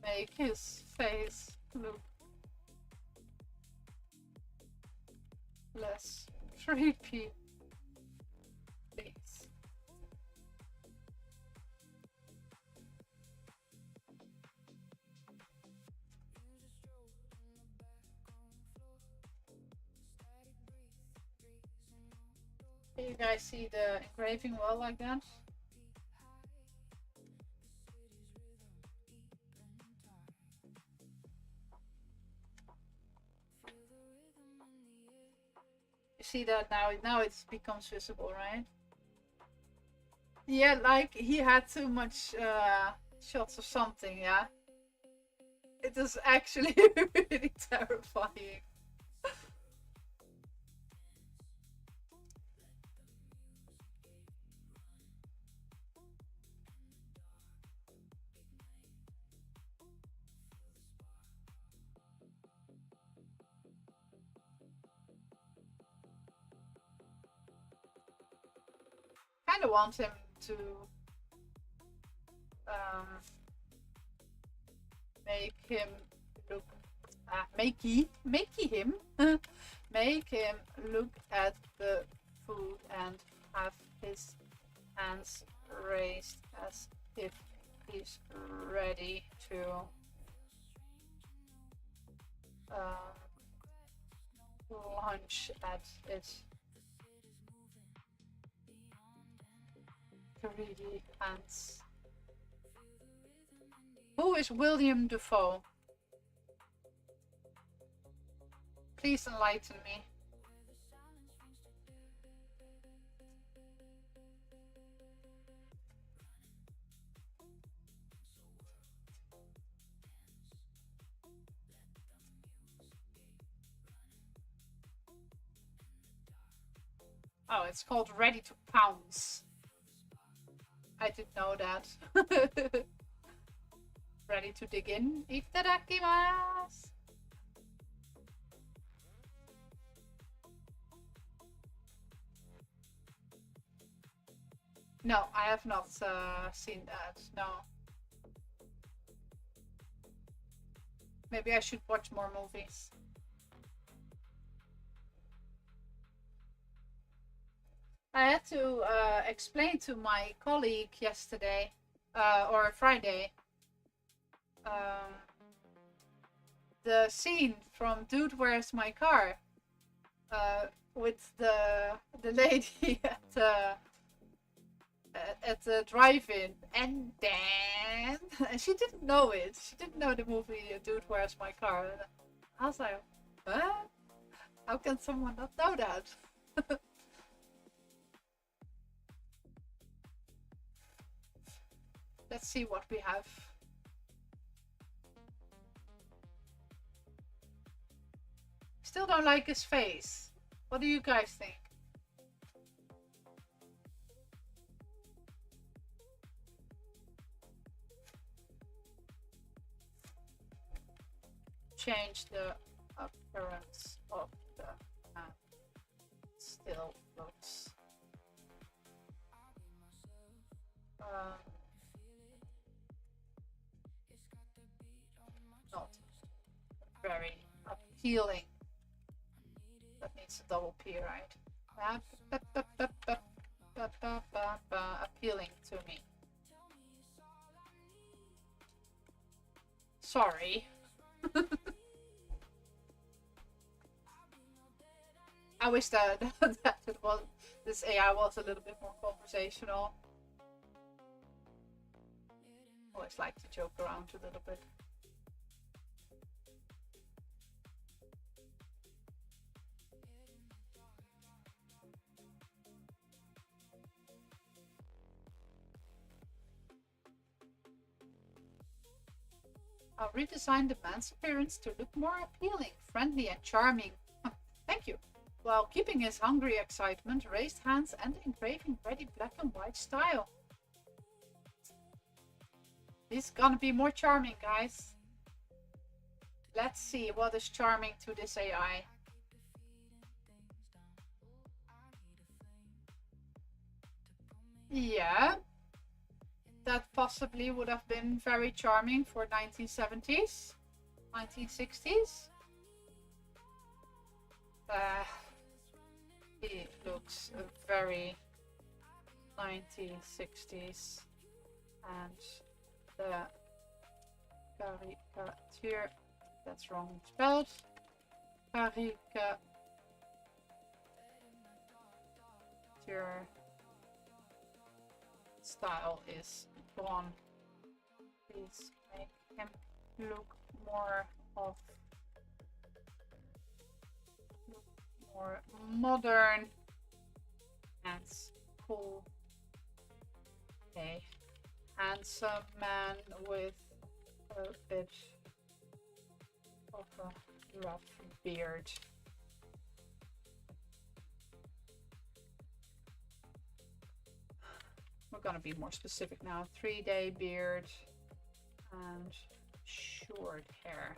Make his face look less creepy, please. Can you guys see the engraving well like that? You see that now? Now it becomes visible, right? Yeah, like he had too much shots of something, yeah? It is actually really terrifying. Kind of want him to make him look, make him make him look at the food and have his hands raised as if he's ready to lunge at it. Greedy hands. Who is William Dafoe? Please enlighten me. Oh, it's called Ready to Pounce. I didn't know that. Ready to dig in? Itadakimasu! No, I have not seen that, no. Maybe I should watch more movies. I had to explain to my colleague yesterday, or Friday, the scene from Dude, Where's My Car? With the lady at the drive-in, and then she didn't know it. She didn't know the movie Dude, Where's My Car? And I was like, what? How can someone not know that? Let's see what we have. Still don't like his face. What do you guys think? Change the appearance of the hand. Still looks not very appealing. That needs a double P, right? Appealing to me. Sorry. I wish that it was, this AI was a little bit more conversational. Always like to joke around a little bit. I'll redesign the man's appearance to look more appealing, friendly and charming. Thank you. While keeping his hungry excitement, raised hands and engraving ready black and white style. He's gonna be more charming, guys. Let's see what is charming to this AI. Yeah. That possibly would have been very charming for 1970s, 1960s. He looks very 1960s, and the caricature, that's wrong spelled, caricature style is gone. Please make him look more modern and cool. Okay, handsome man with a bit of a rough beard. We're gonna be more specific now. 3-day beard and short hair.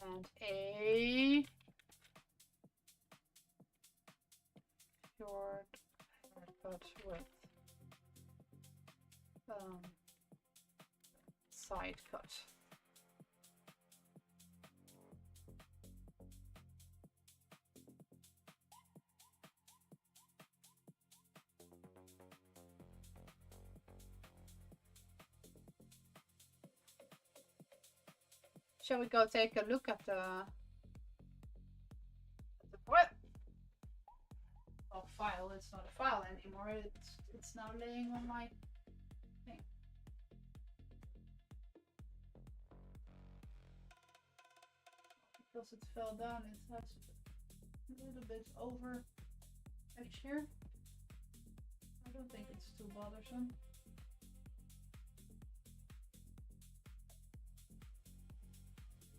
And a short haircut with side cut. Shall we go take a look at the what? Oh, file. It's not a file anymore. It's now laying on my thing. Because it fell down, it has a little bit over edge here. I don't think it's too bothersome.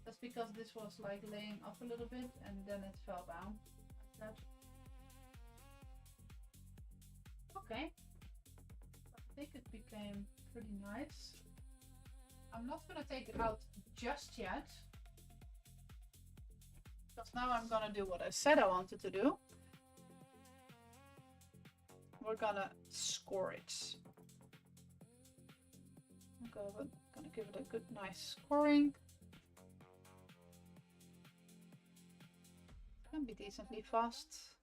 That's because this was like laying up a little bit and then it fell down like that. Okay, I think it became pretty nice. I'm not gonna take it out just yet, because now I'm gonna do what I said I wanted to do. We're gonna score it. I'm gonna give it a good, nice scoring. Can be decently fast.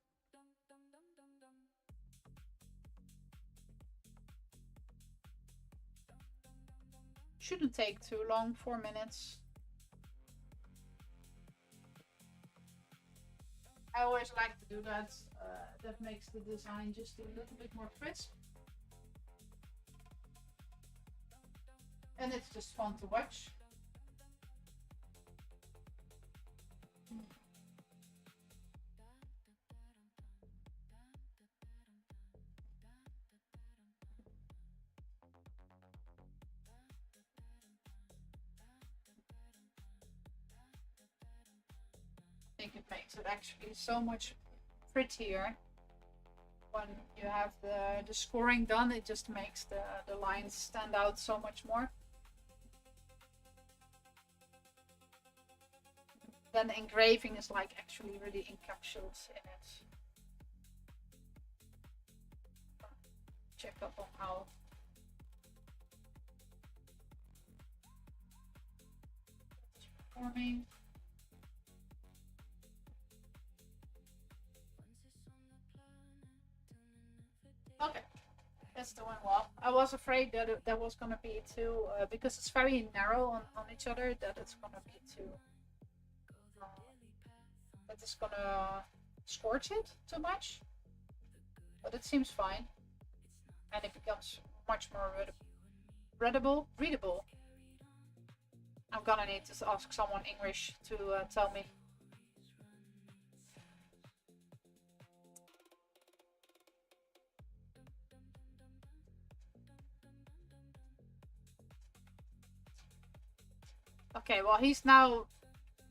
Shouldn't take too long, 4 minutes. I always like to do that. That makes the design just a little bit more crisp. And it's just fun to watch. I think it makes it actually so much prettier when you have the scoring done. It just makes the lines stand out so much more. Then the engraving is like actually really encapsulated in it. Check up on how it's performing. Okay, that's doing well. I was afraid that that was gonna be too, because it's very narrow on each other, that it's gonna be too, that it's gonna scorch it too much. But it seems fine, and it becomes much more readable. I'm gonna need to ask someone English to tell me. Okay, well, he's now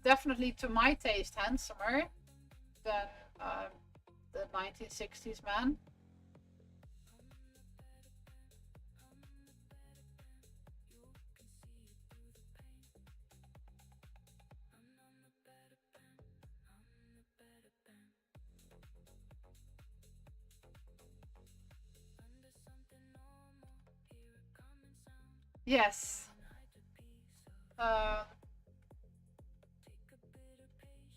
definitely, to my taste, handsomer than the 1960s man. Yes.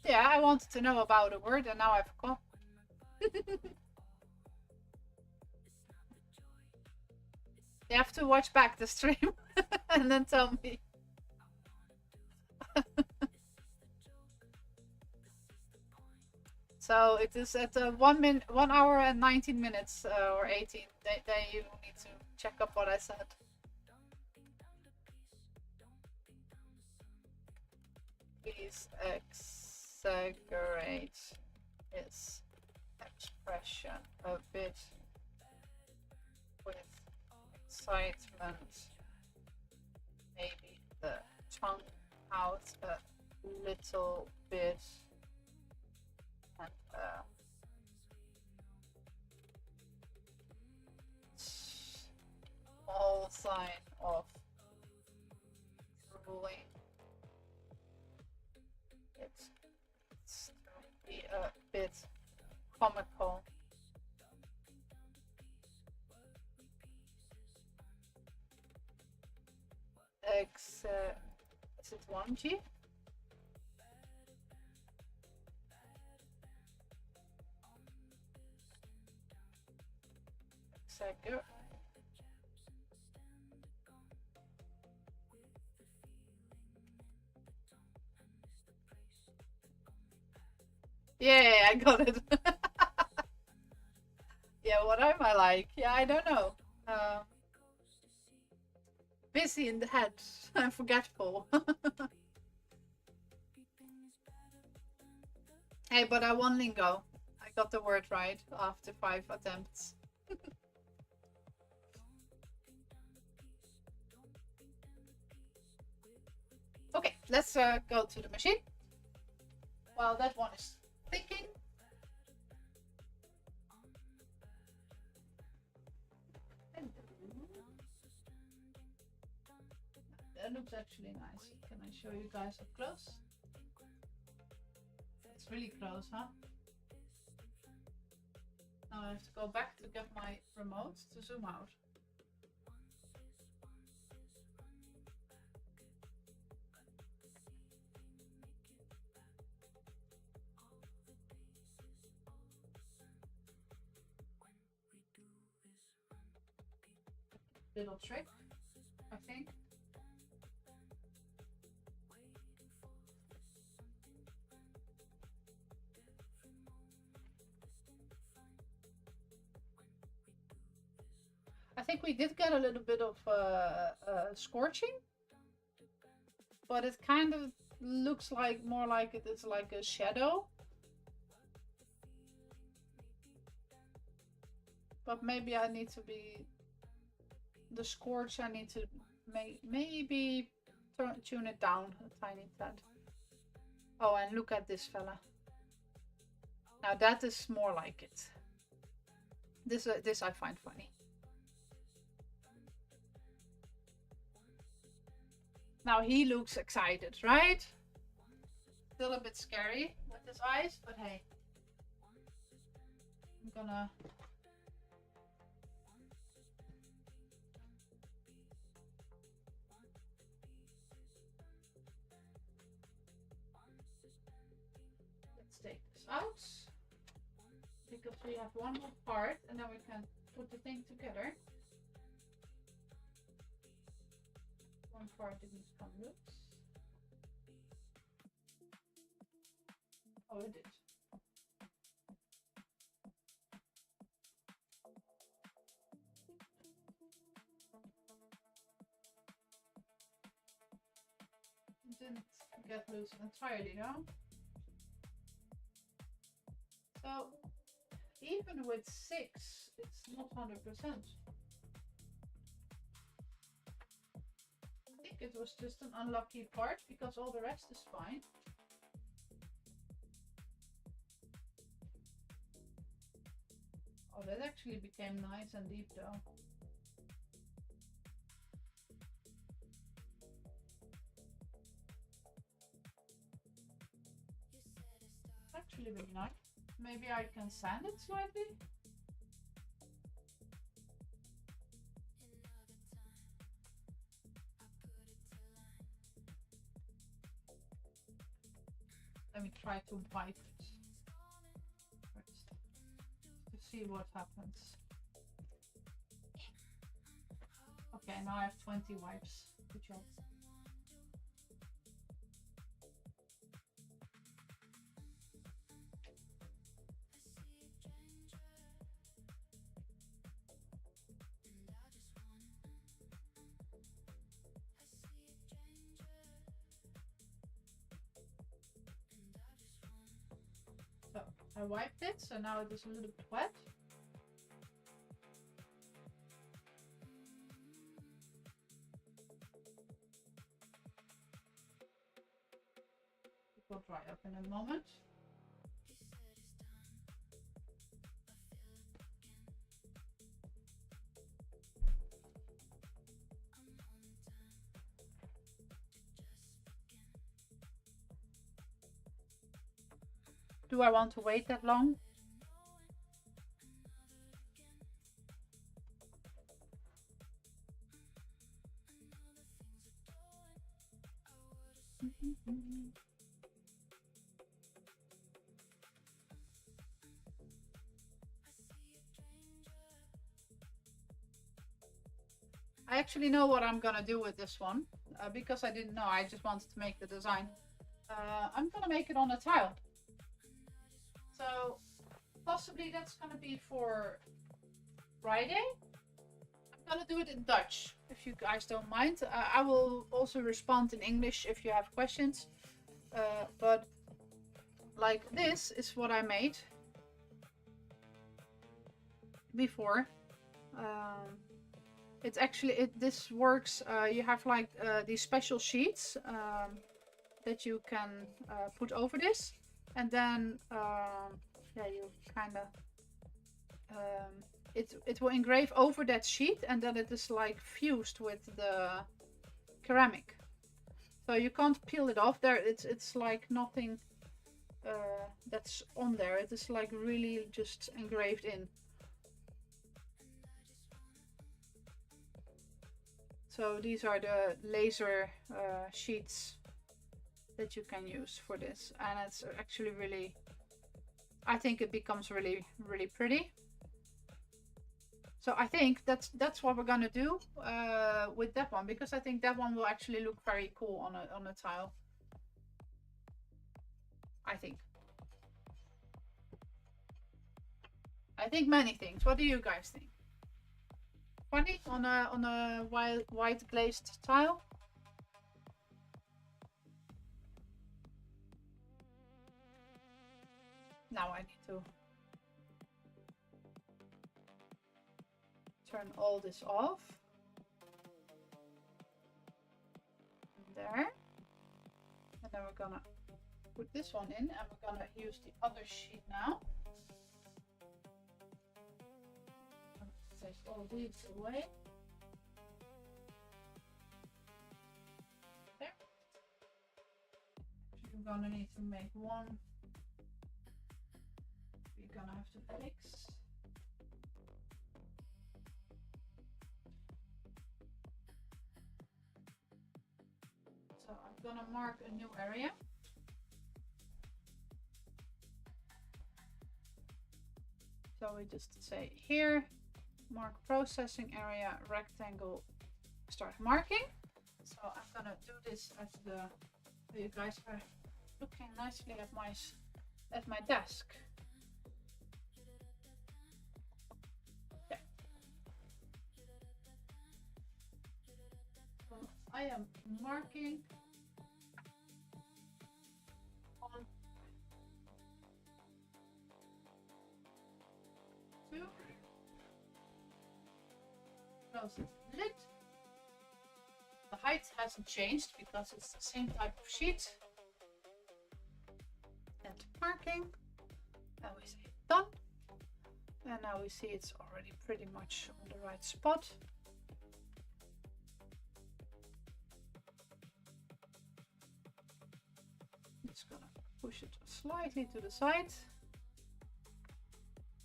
Yeah, I wanted to know about a word and now I forgot. You have to watch back the stream and then tell me. So it is at 1 hour and 19 minutes or 18. Then you need to check up what I said. Please exaggerate his expression a bit with excitement. Maybe the tongue out a little bit. And small sign of drooling. It's to be a bit comical. is it 1G? Exactly. Yeah, I got it. Yeah, what am I like? Yeah, I don't know. Busy in the head. I'm forgetful. Hey, but I won lingo. I got the word right after 5 attempts. Okay, let's go to the machine. While that one is thinking. That looks actually nice. Can I show you guys up close? It's really close, huh? Now I have to go back to get my remote to zoom out. Little trick, I think. I think we did get a little bit of scorching, but it kind of looks like more like it's like a shadow. But maybe I need to be the scorch. I need to maybe tune it down a tiny tad. Oh, and look at this fella. Now that is more like it. This I find funny. Now he looks excited, right? Still a bit scary with his eyes, but hey. I'm gonna... Let's take this out. Because we have one more part and then we can put the thing together. One part didn't come loose. Oh, it did. It didn't get loose entirely, no? So, even with 6, it's not 100%. I think it was just an unlucky part because all the rest is fine. Oh, that actually became nice and deep though. Actually really nice. Maybe I can sand it slightly. Let me try to wipe it first to see what happens. Okay, now I have 20 wipes. Good job. So I wiped it, so now it is a little bit wet. It will dry up in a moment. Do I want to wait that long? I actually know what I'm gonna do with this one because I didn't know. I just wanted to make the design. I'm gonna make it on a tile. So possibly that's gonna be for Friday. I'm gonna do it in Dutch if you guys don't mind. I will also respond in English if you have questions. But like this is what I made before. It's actually this works. You have like these special sheets that you can put over this, and then yeah, you kind of it will engrave over that sheet, and then it is like fused with the ceramic, so you can't peel it off. There, it's like nothing that's on there. It is like really just engraved in. So these are the laser sheets that you can use for this, and it's actually really, I think it becomes really, really pretty. So I think that's what we're gonna do with that one, because I think that one will actually look very cool on a tile. I think many things. What do you guys think? Funny on a white glazed tile? Now I need to turn all this off. There. And then we're gonna put this one in, and we're gonna use the other sheet now. Take all these away. There. You're gonna need to make one. We're gonna have to fix. So I'm gonna mark a new area. So we just say here, mark processing area, rectangle, start marking. So I'm gonna do this at the, you guys are looking nicely at my desk. Yeah. So I am marking on 2. Close the lid. The height hasn't changed because it's the same type of sheet. And marking. And we say done. And now we see it's already pretty much on the right spot. Just gonna push it slightly to the side.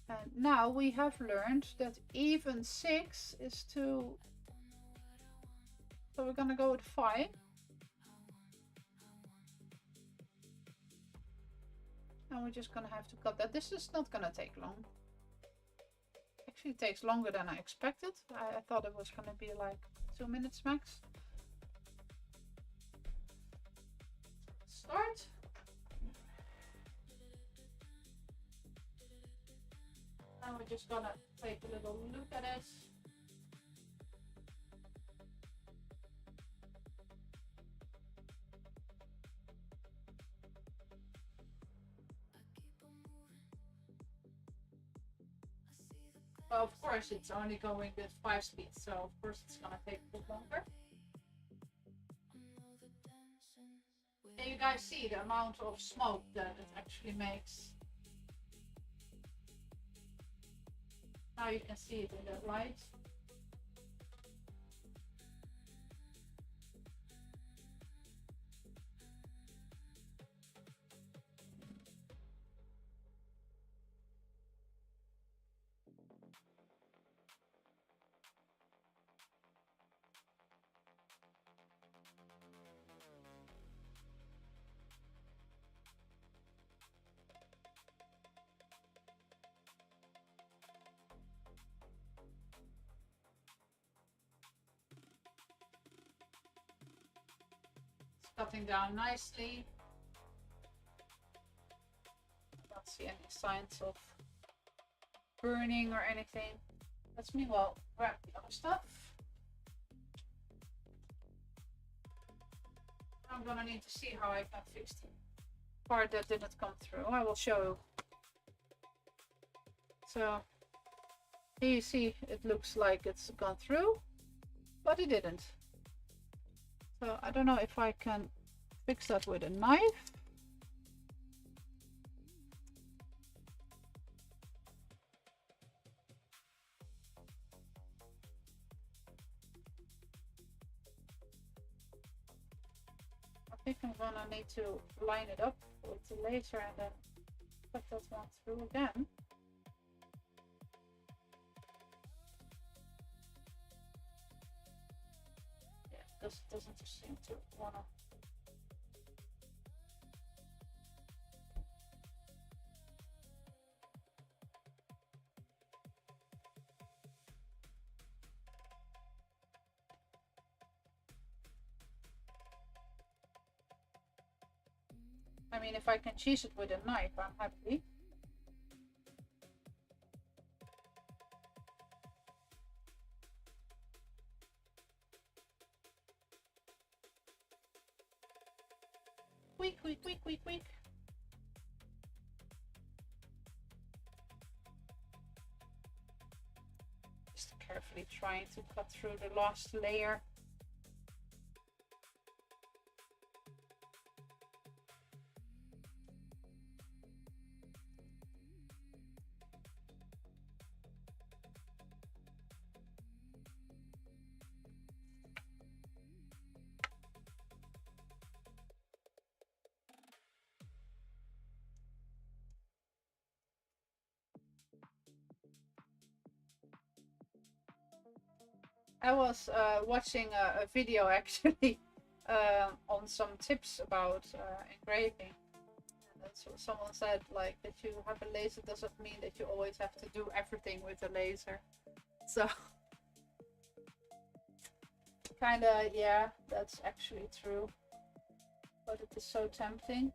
And now we have learned that even 6 is too, so we're gonna go with 5. And we're just gonna have to cut that. This is not gonna take long. Actually, it takes longer than I expected. I thought it was gonna be like 2 minutes max. Start. And we're just gonna take a little look at it. Well, of course, it's only going with 5 speeds, so of course it's gonna take a bit longer. And you guys see the amount of smoke that it actually makes. Now you can see it in the light. cutting down nicely. Don't see any signs of burning or anything. Let's meanwhile grab the other stuff. I'm gonna need to see how I can fix the part that didn't come through. I will show you. So here you see it looks like it's gone through, but it didn't. So I don't know if I can fix that with a knife. I think I'm gonna need to line it up with the laser and then put that one through again. Yeah, this doesn't seem to wanna. I mean, if I can cheese it with a knife, I'm happy. Quick, quick, quick, quick, quick. Just carefully trying to cut through the last layer. I was watching a video actually on some tips about engraving. And so someone said like that you have a laser doesn't mean that you always have to do everything with a laser. So kinda, yeah, that's actually true. But it is so tempting.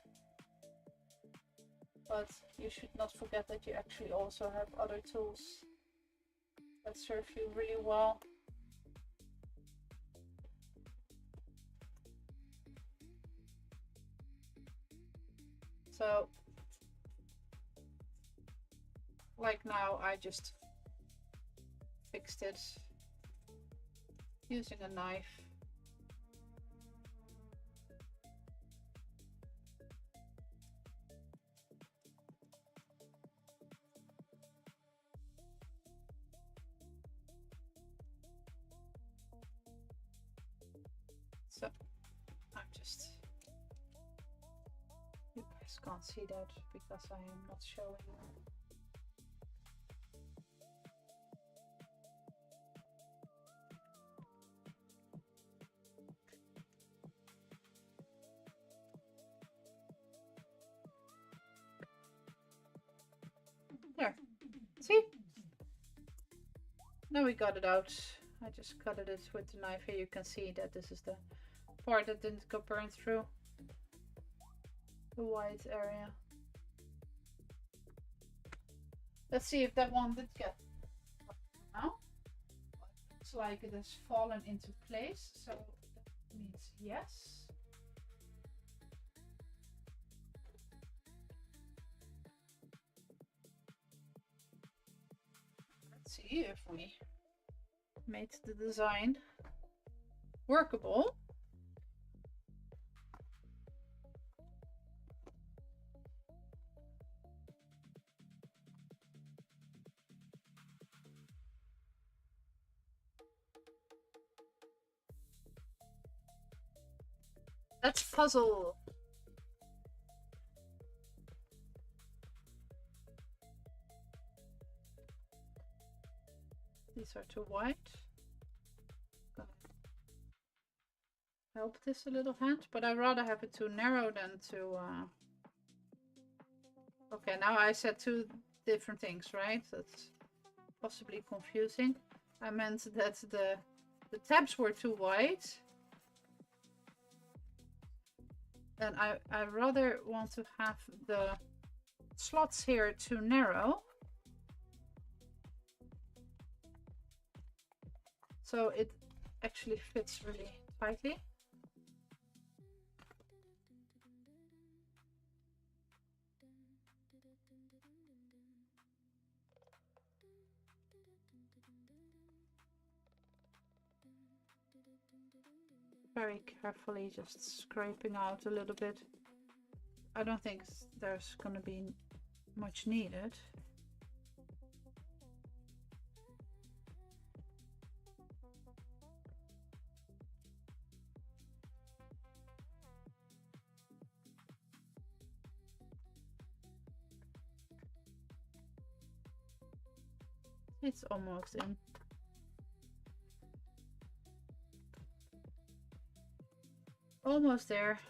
But you should not forget that you actually also have other tools that serve you really well. So, like now, I just fixed it using a knife. So, I'm just... You guys can't see that because I am not showing you. There. See? Now we got it out. I just cut it with the knife. Here you can see that this is the part that didn't go burn through. The white area. Let's see if that one did get now. Looks like it has fallen into place, so that means yes. Let's see if we made the design workable. Let's puzzle. These are too white. Gonna help this a little hand, but I'd rather have it too narrow than too... Okay, now I said two different things, right? That's possibly confusing. I meant that the tabs were too wide. And I rather want to have the slots here too narrow. So it actually fits really tightly. Very carefully, just scraping out a little bit. I don't think there's gonna be much needed. It's almost in. Almost there.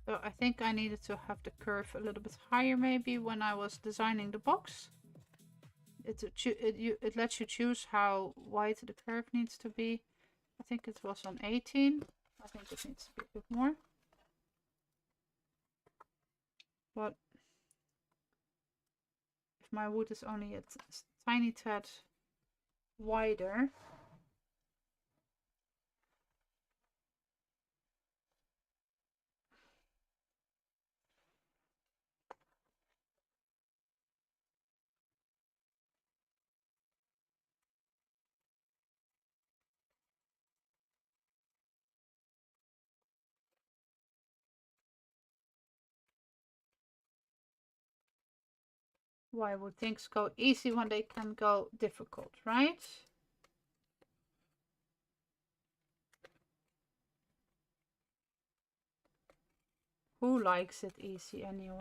So I think I needed to have the curve a little bit higher maybe when I was designing the box. It lets you choose how wide the curve needs to be. I think it was on 18. I think it needs to be a bit more. But if my wood is only a tiny tad wider, why would things go easy when they can go difficult, right? Who likes it easy anyway?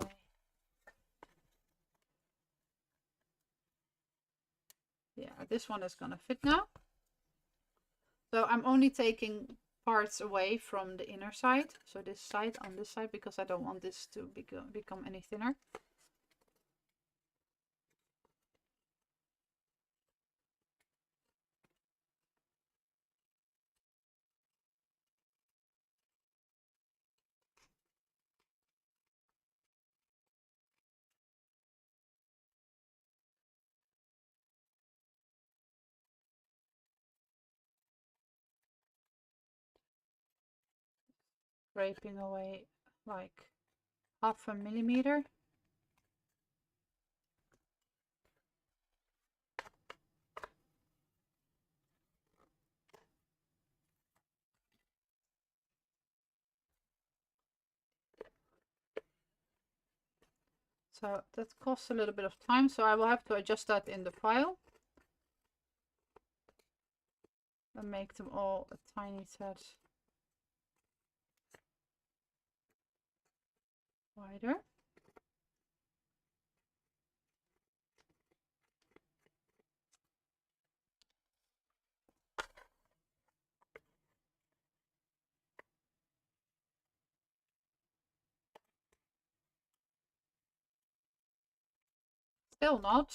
Yeah, this one is gonna fit now. So I'm only taking parts away from the inner side. So this side on this side, because I don't want this to become any thinner. Scraping away like 0.5 millimeter. So that costs a little bit of time, so I will have to adjust that in the file. And make them all a tiny tad wider. Still not.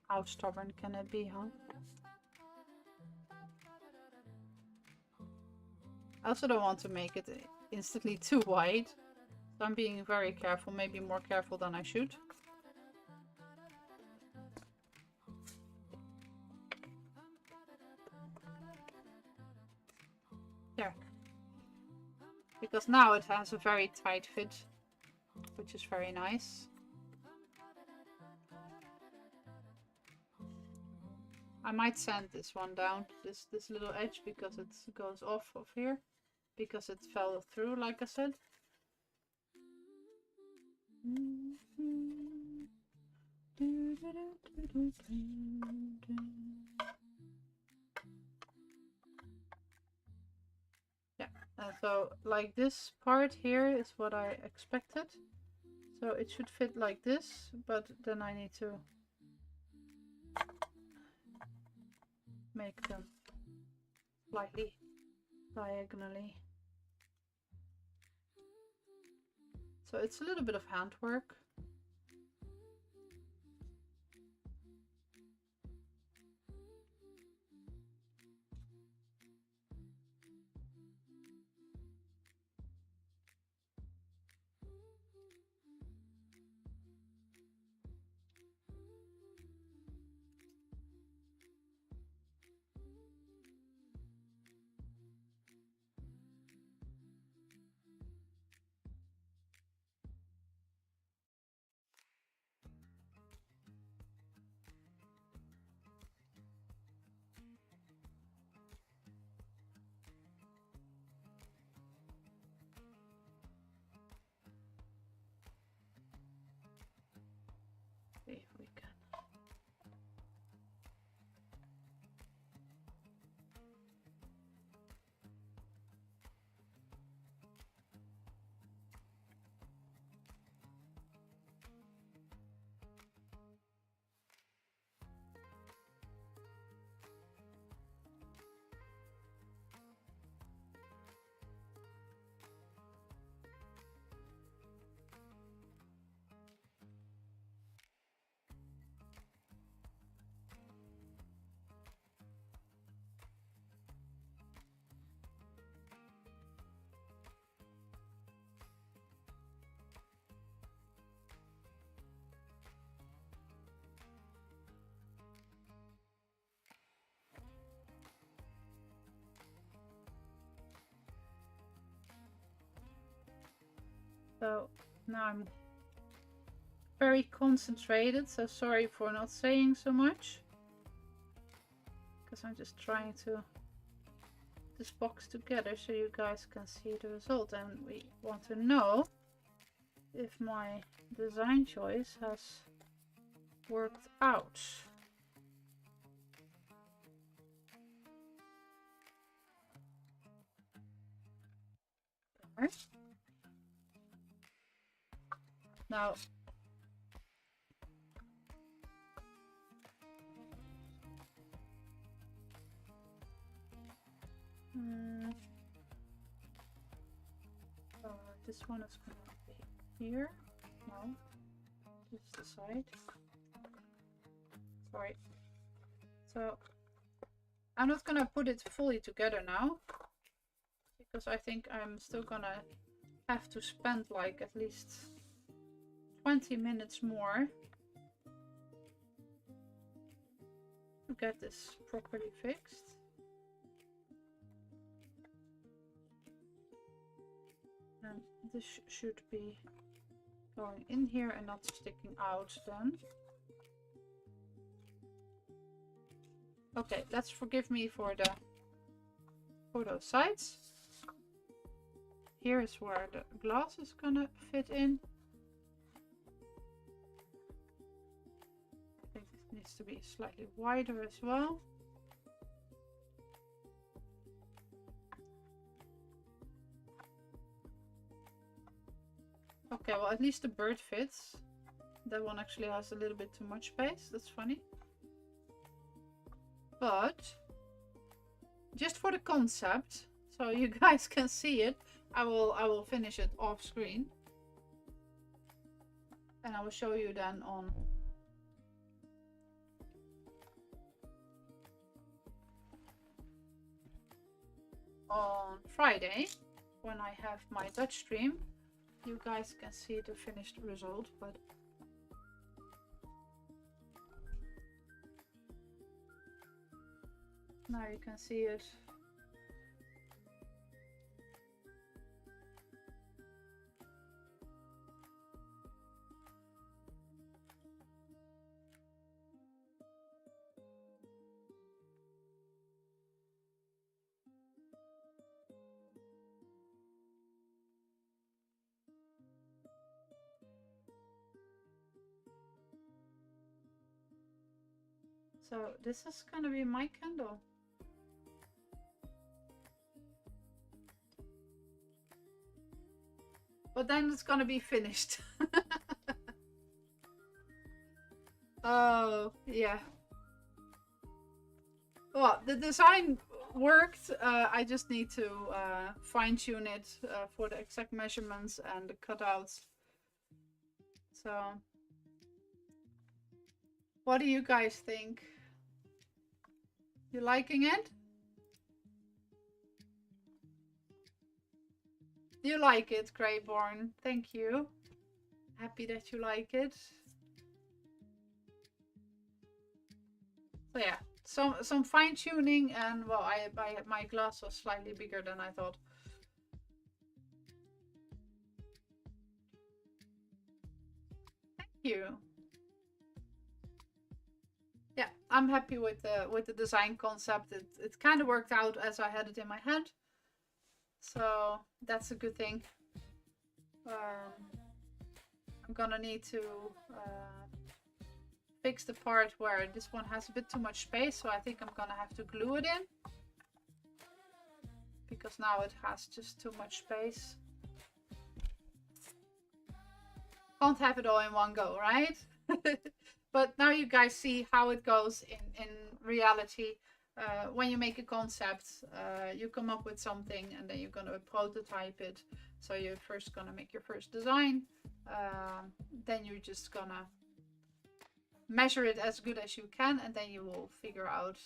How stubborn can it be, huh? I also don't want to make it instantly too wide. So I'm being very careful, maybe more careful than I should. There. Because now it has a very tight fit, which is very nice. I might sand this one down, this little edge, because it goes off of here, because it fell through, like I said. Yeah, and so like this part here is what I expected. So it should fit like this, but then I need to make them slightly diagonally. So it's a little bit of handwork. See if we can. So now I'm very concentrated, so sorry for not saying so much, because I'm just trying to put this box together so you guys can see the result, and we want to know if my design choice has worked out. There. Now this one is going to be here. No, this is the side. Sorry. So I'm not going to put it fully together now, because I think I'm still going to have to spend like at least 20 minutes more to get this properly fixed. And this should be going in here and not sticking out then. Okay, let's forgive me for those sides. Here is where the glass is gonna fit in. I think it needs to be slightly wider as well. Okay, well, at least the bird fits. That one actually has a little bit too much space. That's funny. But just for the concept, so you guys can see it, I will finish it off screen. And I will show you then on Friday, when I have my Dutch stream. You guys can see the finished result, but now you can see it. So this is gonna be my candle. But then it's gonna be finished. Oh, yeah. Well, the design worked. I just need to fine tune it for the exact measurements and the cutouts. So, what do you guys think? You liking it? You like it, Greyborn. Thank you. Happy that you like it. So yeah, some fine tuning, and well, my glass was slightly bigger than I thought. Thank you. Yeah, I'm happy with the design concept. It kind of worked out as I had it in my head, so that's a good thing. I'm gonna need to fix the part where this one has a bit too much space, so I think I'm gonna have to glue it in, because now it has just too much space. Can't have it all in one go, right? But now you guys see how it goes in reality. When you make a concept, you come up with something and then you're gonna prototype it. So you're first gonna make your first design, then you're just gonna measure it as good as you can, and then you will figure out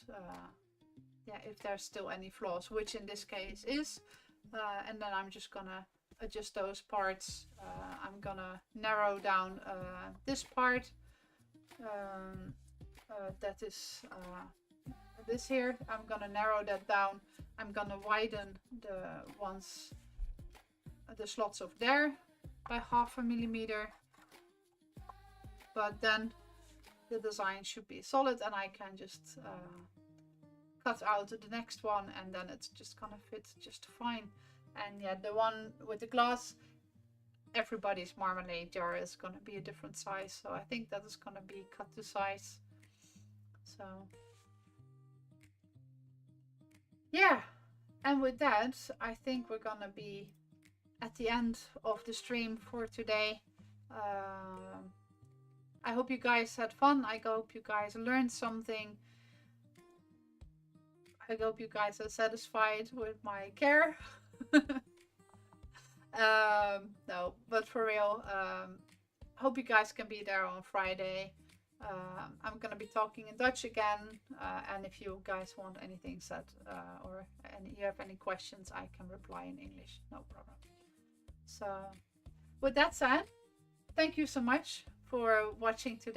yeah, if there's still any flaws, which in this case is, and then I'm just gonna adjust those parts. I'm gonna narrow down this part, that is this here. I'm gonna narrow that down. I'm gonna widen the ones, the slots of there by 0.5 millimeter, but then the design should be solid, and I can just cut out the next one, and then it's just gonna fit just fine. And yeah, the one with the glass, everybody's marmalade jar is gonna be a different size, so I think that is gonna be cut to size. So yeah, and with that, I think we're gonna be at the end of the stream for today. I hope you guys had fun. I hope you guys learned something. I hope you guys are satisfied with my care. No, but for real, hope you guys can be there on Friday. I'm gonna be talking in Dutch again, and if you guys want anything said, or you have any questions, I can reply in English, no problem. So with that said, thank you so much for watching today.